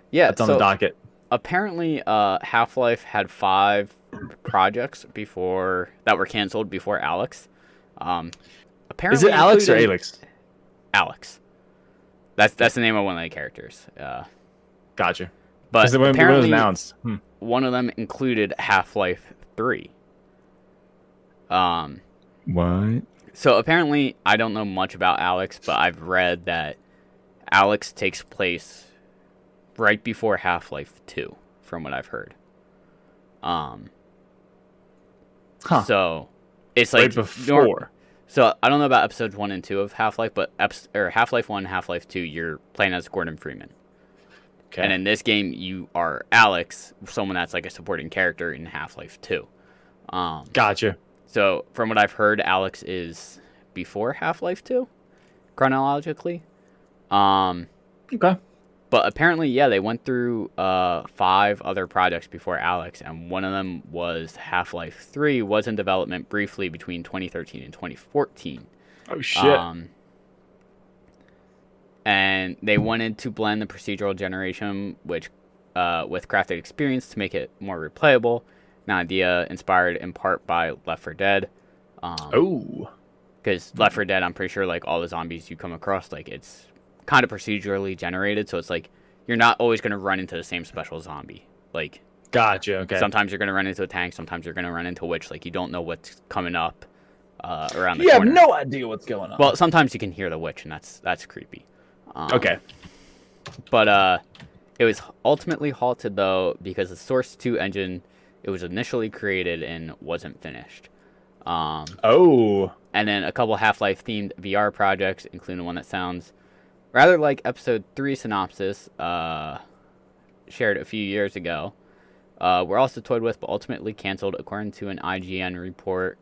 Yeah, that's on the docket. Apparently, Half-Life had 5 projects before that were canceled before Alex. Apparently, is it Alex or Alex? Alex. That's the name of one of the characters. Gotcha. But when it was announced, one of them included Half-Life 3. What? So apparently, I don't know much about Alex, but I've read that Alex takes place right before Half-Life 2, from what I've heard. So it's like right before. So I don't know about episodes 1 and 2 of Half-Life, but Half-Life 1, Half-Life 2, you're playing as Gordon Freeman. Okay. And in this game, you are Alex, someone that's like a supporting character in Half-Life 2. Gotcha. So, from what I've heard, Alex is before Half-Life 2, chronologically. Okay. But apparently, they went through 5 other projects before Alex, and one of them was Half-Life 3, was in development briefly between 2013 and 2014. Oh, shit. And they wanted to blend the procedural generation with crafted experience to make it more replayable. An idea inspired in part by Left 4 Dead. Because Left 4 Dead, I'm pretty sure like all the zombies you come across, like it's kind of procedurally generated, so it's like you're not always going to run into the same special zombie. Like, gotcha. Okay. Sometimes you're going to run into a tank. Sometimes you're going to run into a witch. Like you don't know what's coming up around the corner. You have no idea what's going on. Well, sometimes you can hear the witch, and that's creepy. Okay. But it was ultimately halted though because the Source 2 engine. It was initially created and wasn't finished. And then a couple Half-Life themed VR projects, including one that sounds rather like Episode 3 synopsis, shared a few years ago. Were also toyed with, but ultimately canceled, according to an IGN report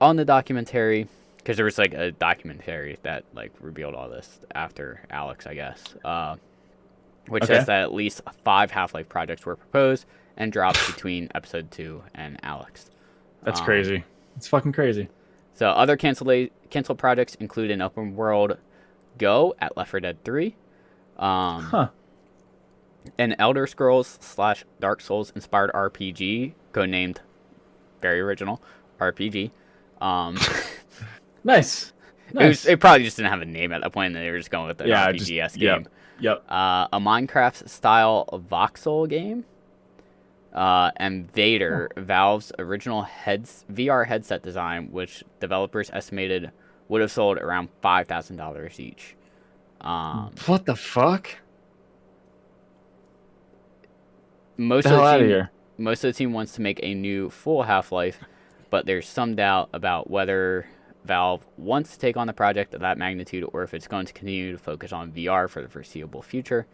on the documentary. Because there was like a documentary that like revealed all this after Alex, I guess. Which says that at least 5 Half-Life projects were proposed and dropped between Episode 2 and Alex. That's crazy. It's fucking crazy. So other canceled projects include an open world Go at Left 4 Dead 3. An Elder Scrolls / Dark Souls inspired RPG, codenamed, very original, RPG. Nice. It probably just didn't have a name at that point, and they were just going with an RPG-esque game. Yep. A Minecraft-style voxel game. And Vader, Valve's original VR headset design, which developers estimated would have sold around $5,000 each. What the fuck? Most of the team wants to make a new full Half-Life, but there's some doubt about whether Valve wants to take on the project of that magnitude or if it's going to continue to focus on VR for the foreseeable future.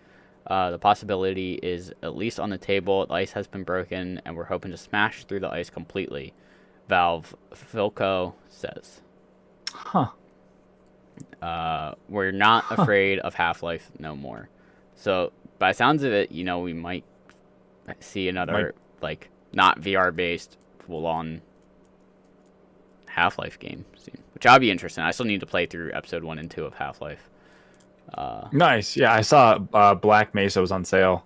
The possibility is at least on the table. The ice has been broken, and we're hoping to smash through the ice completely, Valve Philco says. We're not afraid of Half-Life no more. So, by the sounds of it, we might see another, not VR-based, full-on Half-Life game soon, which I'll be interested in. I still need to play through Episode 1 and 2 of Half-Life. Nice. Yeah, I saw Black Mesa was on sale.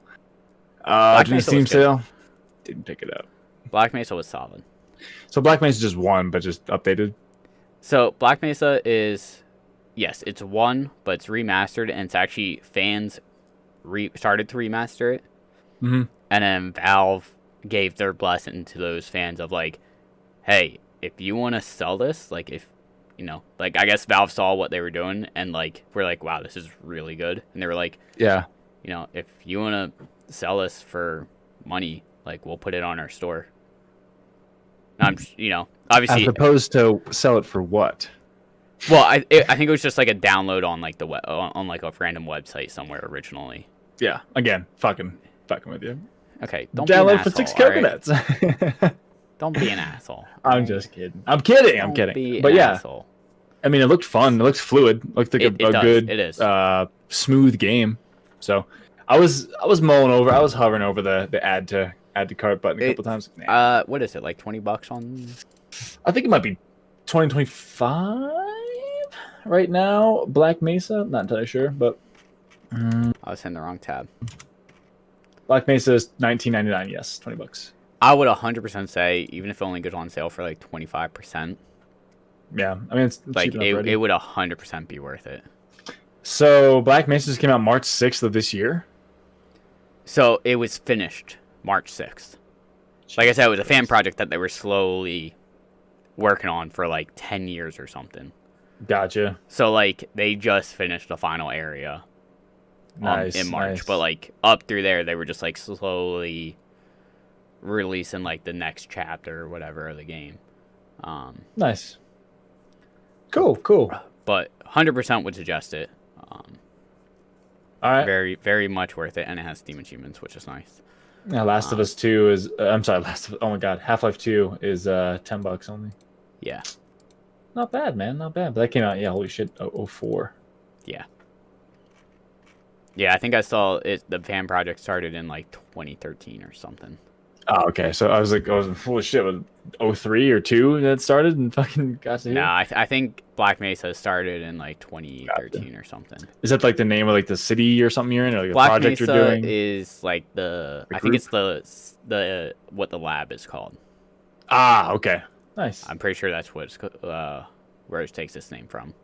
During the Steam sale. Didn't pick it up. Black Mesa was solid. So Black Mesa just 1, but just updated? So Black Mesa is, yes, it's 1, but it's remastered, and it's actually fans started to remaster it. Mm-hmm. And then Valve gave their blessing to those fans of hey, if you want to sell this, I guess Valve saw what they were doing and we're like, wow, this is really good. And they were like, yeah, if you want to sell this for money, we'll put it on our store. Obviously, as opposed to sell it for what? Well, I think it was just a download on the web, on a random website somewhere originally. Yeah, again, fucking with you. Okay, don't download be an for asshole, 6 coconuts. Right? Don't be an asshole. I'm just kidding. I'm kidding. But yeah, asshole. I mean, it looked fun. It looked fluid. It looked like a good, smooth game. So I was mulling over. I was hovering over the add to cart button a couple times. What is it, $20 on? I think it might be 2025 right now. Black Mesa, not entirely sure, but I was in the wrong tab. Black Mesa is $19.99. Yes, $20. I would 100% say, even if it only goes on sale for 25%. Yeah, I mean, it's it would 100% be worth it. So Black Mesa just came out March 6th of this year. So it was finished March 6th. Like I said, it was a fan project that they were slowly working on for 10 years or something. Gotcha. So they just finished the final area in March, nice. but up through there they were just slowly releasing the next chapter or whatever of the game. Nice. Cool. But 100% would suggest it. All right. Very, very much worth it, and it has Steam achievements, which is nice. Yeah, Last of Us 2 is. I'm sorry, oh my God, Half-Life 2 is $10 only. Yeah. Not bad, man. Not bad. But that came out, holy shit, 04. Yeah. Yeah, I think I saw it. The fan project started in 2013 or something. Oh, okay. So I was holy shit, was 03 or 2 that started and fucking got to here? No, I think Black Mesa started in 2013 or something. Is that the name of the city or something you're in, or the Black project Mesa you're doing? Is I think it's the what the lab is called. Ah, okay. Nice. I'm pretty sure that's what it's where it takes its name from.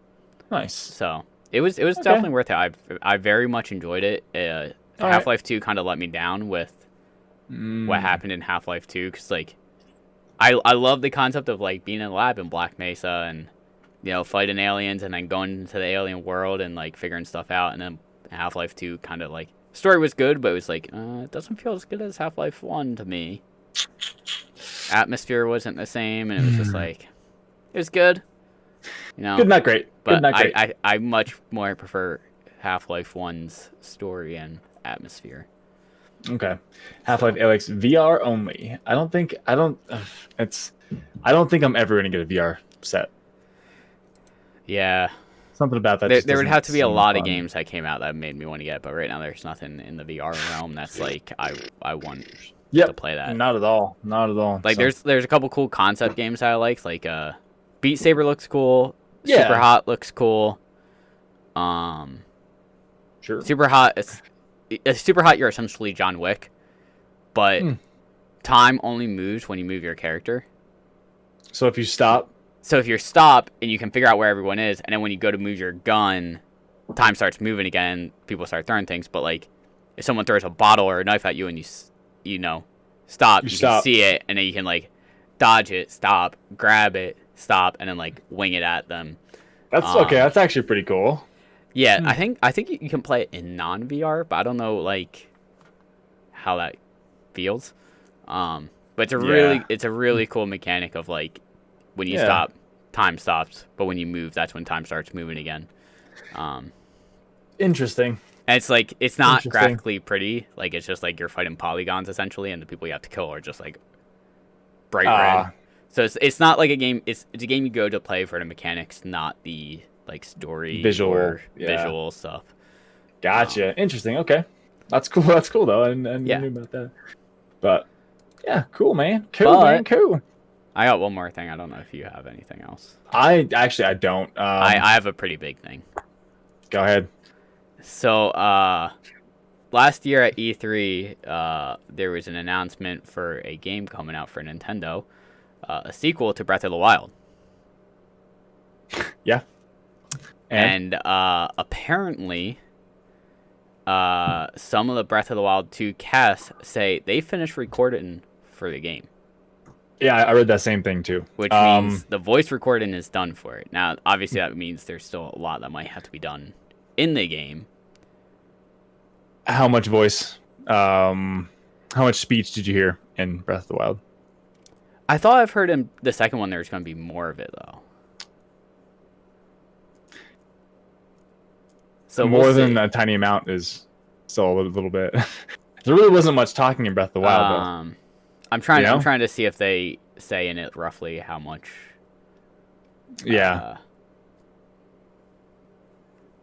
Nice. So it was definitely worth it. I very much enjoyed it. Half-Life 2 kind of let me down with what happened in Half-Life 2, because I love the concept of being in a lab in Black Mesa and fighting aliens and then going into the alien world and figuring stuff out. And then Half-Life 2 kind of story was good, but it was it doesn't feel as good as Half-Life 1 to me. Atmosphere wasn't the same, and it was just It was good. You know, good, not great. But good, not great. I much more prefer Half-Life 1's story and atmosphere. Okay, Half-Life Alyx VR only. I don't think I'm ever gonna get a VR set. Yeah, something about that. There would have to be a lot of games that came out that made me want to get it, but right now there's nothing in the VR realm that's like I want to play that. Not at all. Not at all. Like there's a couple cool concept games that I like Beat Saber looks cool. Yeah. Super Hot looks cool. Sure. Super Hot you're essentially John Wick, but time only moves when you move your character. So if you stop and you can figure out where everyone is, and then when you go to move your gun, time starts moving again, people start throwing things, but like if someone throws a bottle or a knife at you and you stop, you can see it, and then you can like dodge it, stop, grab it, stop, and then like wing it at them. That's okay. That's actually pretty cool. Yeah, I think you can play it in non-VR, but I don't know like how that feels. But it's a really cool mechanic of like when you stop, time stops, but when you move, that's when time starts moving again. Interesting. And it's like it's not graphically pretty, like it's just like you're fighting polygons essentially, and the people you have to kill are just like bright red. So it's not like a game. It's a game you go to play for the mechanics, not the like story visual stuff. Gotcha. Interesting. Okay, that's cool. That's cool though. I knew about that. But yeah, cool, man. Cool. I got one more thing. I don't know if you have anything else. I don't. I have a pretty big thing. Go ahead. So last year at E3, there was an announcement for a game coming out for Nintendo, a sequel to Breath of the Wild. Yeah. And apparently, some of the Breath of the Wild 2 cast say they finished recording for the game. Yeah, I read that same thing too. Which means the voice recording is done for it. Now, obviously, that means there's still a lot that might have to be done in the game. How much voice? How much speech did you hear in Breath of the Wild? I thought I've heard in the second one there's going to be more of it though. So more than a tiny amount is still a little bit. There really wasn't much talking in Breath of the Wild though. I'm trying to see if they say in it roughly how much. Yeah.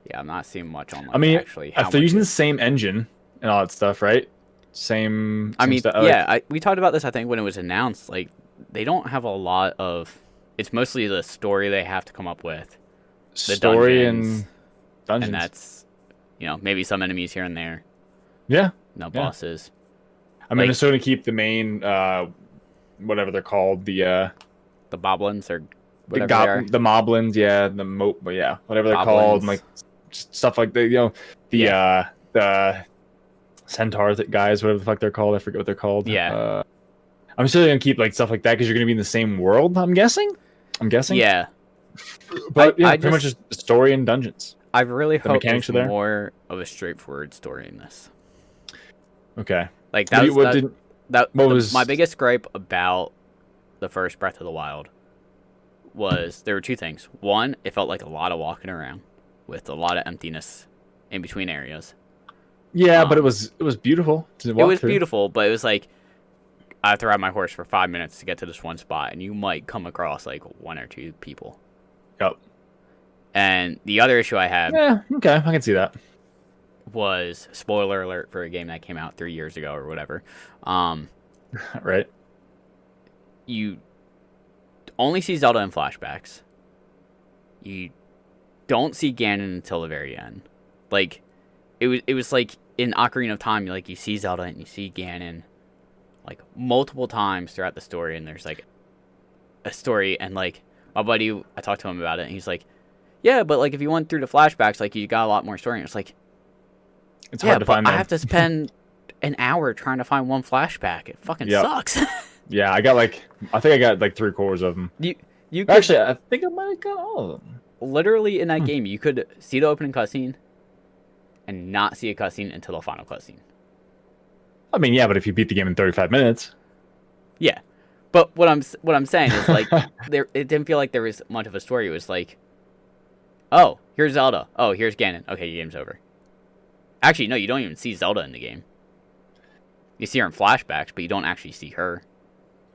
Yeah, I'm not seeing much on. Like, I mean, actually, if they're using the same engine and all that stuff, right? Same stuff, we talked about this. I think when it was announced, like they don't have a lot of. It's mostly the story they have to come up with. The story and dungeons, and that's maybe some enemies here and there. Yeah. No bosses. I mean, they're still gonna keep the main, whatever they're called, the boblins or whatever they are. The moblins, whatever they're called, like stuff like the centaurs, guys, whatever the fuck they're called. I forget what they're called. Yeah. I'm still gonna keep like stuff like that because you're gonna be in the same world. I'm guessing. Yeah. But pretty much just story and dungeons. I really hope there's more of a straightforward story in this. Okay. Like my biggest gripe about the first Breath of the Wild was there were two things. One, it felt like a lot of walking around with a lot of emptiness in between areas. Yeah, but it was beautiful to walk through. Beautiful, but it was like I have to ride my horse for 5 minutes to get to this one spot, and you might come across like one or two people. Yep. And the other issue I had, I can see that, was spoiler alert for a game that came out 3 years ago or whatever. Right. You only see Zelda in flashbacks. You don't see Ganon until the very end. Like it was like in Ocarina of Time, you see Zelda and you see Ganon like multiple times throughout the story, and there's like a story, and like my buddy, I talked to him about it, and he's like, yeah, but like if you went through the flashbacks, like you got a lot more story. And it's like, it's hard to find. I have to spend an hour trying to find one flashback. It fucking sucks. Yeah, I got like 3/4 of them. You actually, I think I might have got all of them. Literally in that game, you could see the opening cutscene and not see a cutscene until the final cutscene. I mean, yeah, but if you beat the game in 35 minutes. Yeah, But what I'm saying is like it didn't feel like there was much of a story. It was like, oh, here's Zelda. Oh, here's Ganon. Okay, your game's over. Actually, no, you don't even see Zelda in the game. You see her in flashbacks, but you don't actually see her.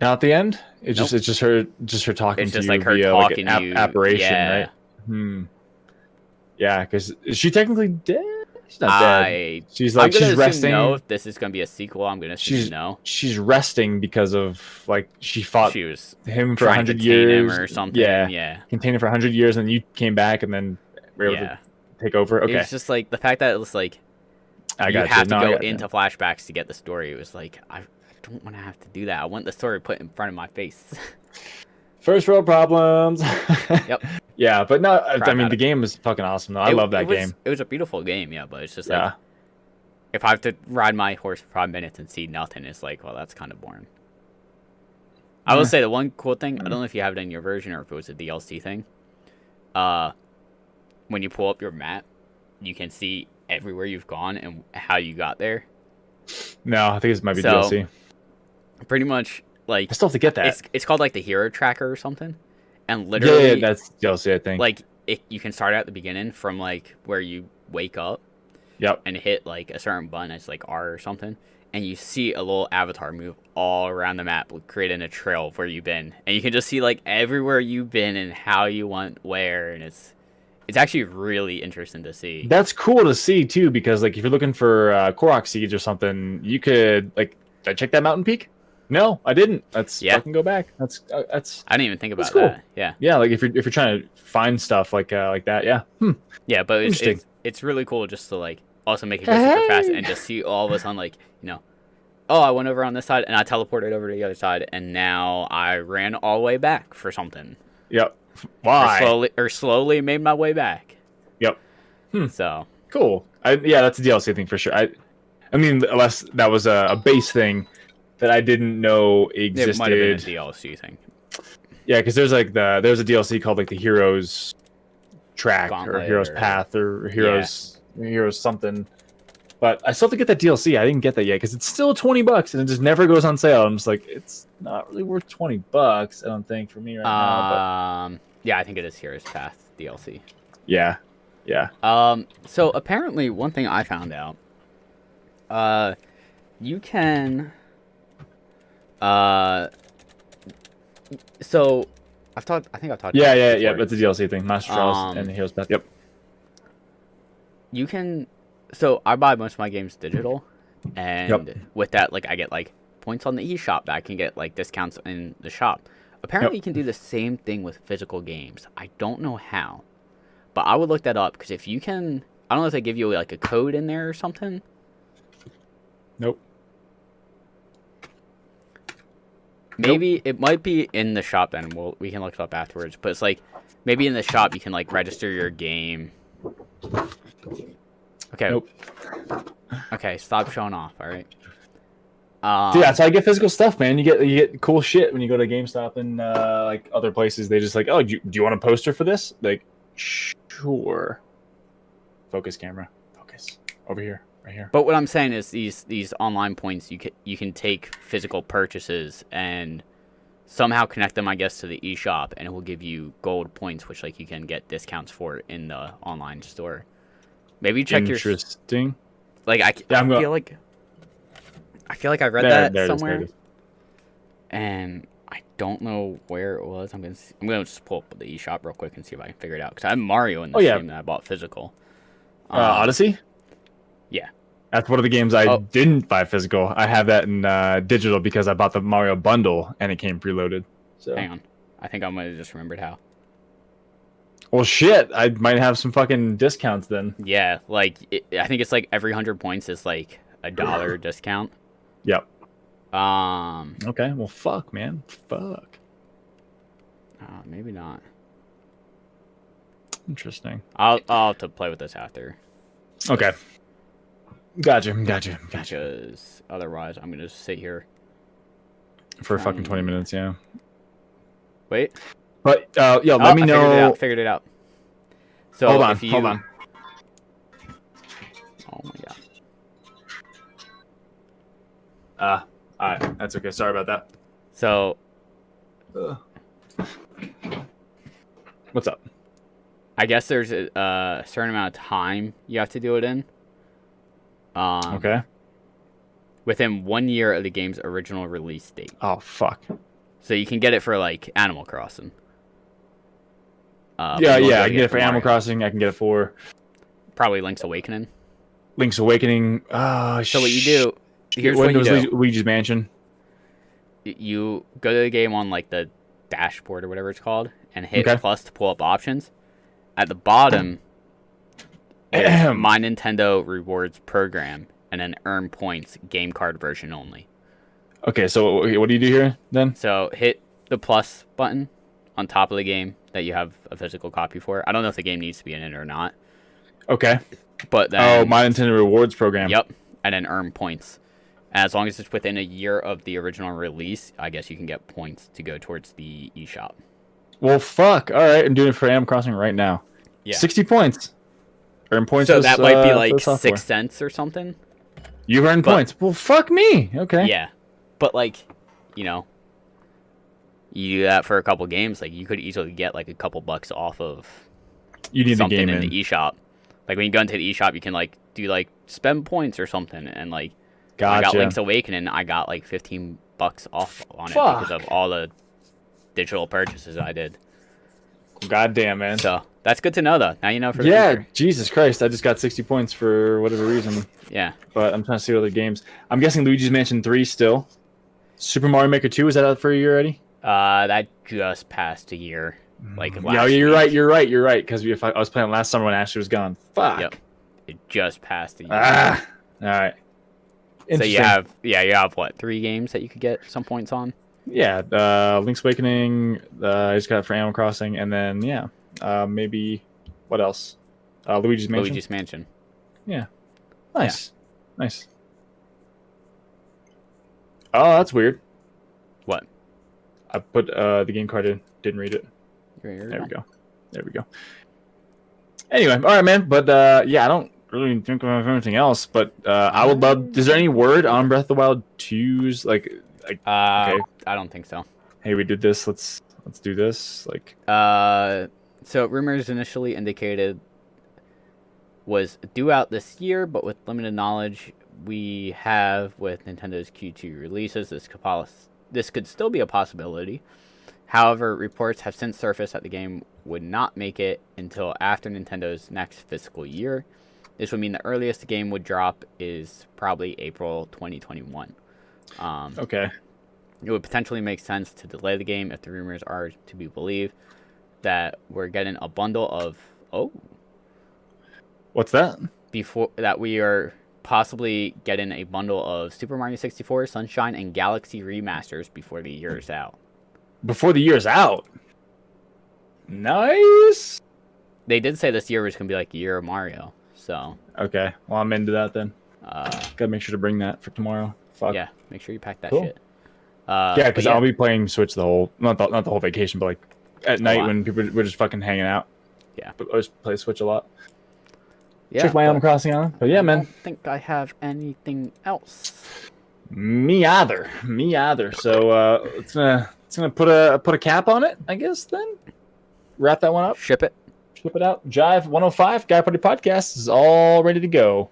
Now at the end, it's Nope. just her talking It's to just you like her via talking like to you. apparition, Yeah. right? Yeah, because is she technically dead? She's not dead. She's I'm like gonna she's assume resting. no. If this is gonna be a sequel, I'm gonna assume no. She's resting because of like she fought She was him for trying to 100 detain years him or something. Yeah. contained him for 100 years, and you came back and then were able to take over. Okay, It's just like the fact that it was like I you got have to No, go I got into flashbacks to get the story. It was like I don't want to have to do that. I want the story put in front of my face. First world problems. Yep. Yeah, but no, I mean at the it. game is fucking awesome though. I love that game. It was a beautiful game, yeah, but it's just Yeah. like if I have to ride my horse for 5 minutes and see nothing, it's like, well, that's kind of boring. I will say the one cool thing, I don't know if you have it in your version or if it was a DLC thing. When you pull up your map, you can see everywhere you've gone and how you got there. No, I think it might be DLC. Pretty much, like I still have to get that. It's called like the hero tracker or something, and literally, Yeah, that's DLC, I think. like you can start at the beginning from like where you wake up. Yep. And hit like a certain button, it's like R or something, and you see a little avatar move all around the map, creating a trail of where you've been, and you can just see like everywhere you've been and how you went where, and it's actually really interesting to see. That's cool to see too, because like if you're looking for Korok seeds or something, you could like, did I check that mountain peak? No, I didn't. Let's fucking go back. That's I didn't even think about cool. that. Yeah. Yeah, like if you're trying to find stuff like that, yeah. Yeah, but it's really cool just to like also make it go super fast and just see all of us on like, oh, I went over on this side and I teleported over to the other side and now I ran all the way back for something. Yep. Why? Or slowly made my way back. Yep. So cool. Yeah, that's a DLC thing for sure. I mean, unless that was a base thing that I didn't know existed. It might have been a DLC thing. Yeah, because there's a DLC called like the Heroes Track Gauntlet or Heroes Path or Heroes something. But I still have to get that DLC. I didn't get that yet because it's still $20 and it just never goes on sale. I'm just like, it's not really worth $20. I don't think for me right now. But... yeah, I think it is Heroes Path DLC. Yeah. So apparently, one thing I found out, you can, so I think I've talked. Yeah. That's a DLC thing. Master Trials and the Heroes Path. Yep. You can. So I buy most of my games digital, and with that, like I get like points on the eShop that I can get like discounts in the shop. Apparently, you can do the same thing with physical games. I don't know how, but I would look that up because if you can, I don't know if they give you like a code in there or something. Nope. Maybe it might be in the shop then. We can look it up afterwards. But it's like maybe in the shop you can like register your game. Okay. Nope. Okay, stop showing off. All right. Dude, that's how I get physical stuff, man. You get cool shit when you go to GameStop and like other places. They just like, oh, do you want a poster for this? Like, sure. Focus camera. Focus over here, right here. But what I'm saying is these online points you can take physical purchases and somehow connect them, I guess, to the eShop, and it will give you gold points, which like you can get discounts for in the online store. Maybe check Interesting. Like I feel like I read that somewhere, and I don't know where it was. I'm gonna just pull up the eShop real quick and see if I can figure it out because I have Mario in this game that I bought physical. Odyssey. Yeah, that's one of the games I didn't buy physical. I have that in digital because I bought the Mario bundle and it came preloaded. So hang on, I think I might have just remembered how. Well, shit, I might have some fucking discounts then. Yeah, like I think it's like every 100 points is like $1 discount. Yep. Okay. Well, fuck, man. Fuck. Maybe not. Interesting. I'll have to play with this after. Okay. Gotcha. Because otherwise, I'm gonna just sit here for fucking 20 minutes. Yeah. Wait. But let me know. Figured it out. So hold on. Oh my god. Alright, that's okay. Sorry about that. So, What's up? I guess there's a certain amount of time you have to do it in. Okay. Within 1 year of the game's original release date. Oh, fuck. So you can get it for, like, Animal Crossing. I can get it for Animal Crossing. I can get it for... Probably Link's Awakening. Link's Awakening. So what you do... Here's what you do. Luigi's Mansion. You go to the game on, like, the dashboard or whatever it's called, and hit plus to pull up options. At the bottom, there's My Nintendo Rewards Program, and then Earn Points game card version only. Okay, so what do you do here, then? So hit the plus button on top of the game that you have a physical copy for. I don't know if the game needs to be in it or not. Okay. But then... My Nintendo Rewards Program. Yep, and then Earn Points. As long as it's within a year of the original release, I guess you can get points to go towards the eShop. Well, fuck. All right, I'm doing it for Animal Crossing right now. Yeah. 60 points. Earn points. So that might be like 6 cents or something. You've earned points. Well, fuck me. Okay. Yeah. But, like, you know, you do that for a couple games, like, you could easily get, like, a couple bucks off of something in the eShop. Like, when you go into the eShop, you can, like, do, like, spend points or something, and, like, gotcha. I got Link's Awakening, I got, like, $15 off on it because of all the digital purchases I did. God damn, man. So, that's good to know, though. Now you know for the future. Jesus Christ. I just got 60 points for whatever reason. Yeah. But I'm trying to see other games. I'm guessing Luigi's Mansion 3 still. Super Mario Maker 2, is that out for a year already? That just passed a year. Like last you're week. You're right. Because I was playing last summer when Ashley was gone. Fuck. Yep. It just passed a year. All right. So you have what, 3 games that you could get some points on? Yeah, Link's Awakening. I just got it for Animal Crossing, and then maybe what else? Luigi's Mansion. Luigi's Mansion. Yeah. Nice. Yeah. Nice. Oh, that's weird. What? I put the game card in. Didn't read it. There we go. Anyway, all right, man. But I don't really think of anything else. But I would love. Is there any word on Breath of the Wild 2's okay? I don't think so. Hey, we did this. Let's do this. Like. So rumors initially indicated was due out this year, but with limited knowledge we have with Nintendo's Q2 releases, this could still be a possibility. However, reports have since surfaced that the game would not make it until after Nintendo's next fiscal year. This would mean the earliest the game would drop is probably April 2021. Okay. It would potentially make sense to delay the game if the rumors are to be believed that we're getting a bundle of... Oh. What's that? Before that, we are possibly getting a bundle of Super Mario 64, Sunshine, and Galaxy remasters before the year is out. Before the year's out? Nice! They did say this year was going to be like the year of Mario, so... Okay, well, I'm into that then. Gotta make sure to bring that for tomorrow. Fuck. Yeah, make sure you pack that cool. shit. Yeah, because I'll be playing Switch the whole... Not the whole vacation, but like at night when people were just fucking hanging out. Yeah. But I just play Switch a lot. Yeah, check my Animal Crossing on. But yeah, man. I don't think I have anything else. Me either. So it's gonna put a cap on it, I guess. Then wrap that one up. Ship it out. Jive 105 Guy Party Podcast is all ready to go.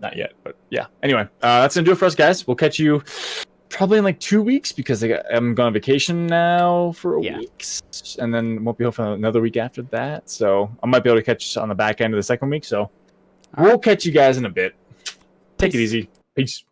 Not yet, but yeah. Anyway, that's gonna do it for us, guys. We'll catch you probably in like 2 weeks because I'm going on vacation now for a week, and then won't be home for another week after that. So I might be able to catch on the back end of the second week. So we'll catch you guys in a bit. Take it easy. Peace.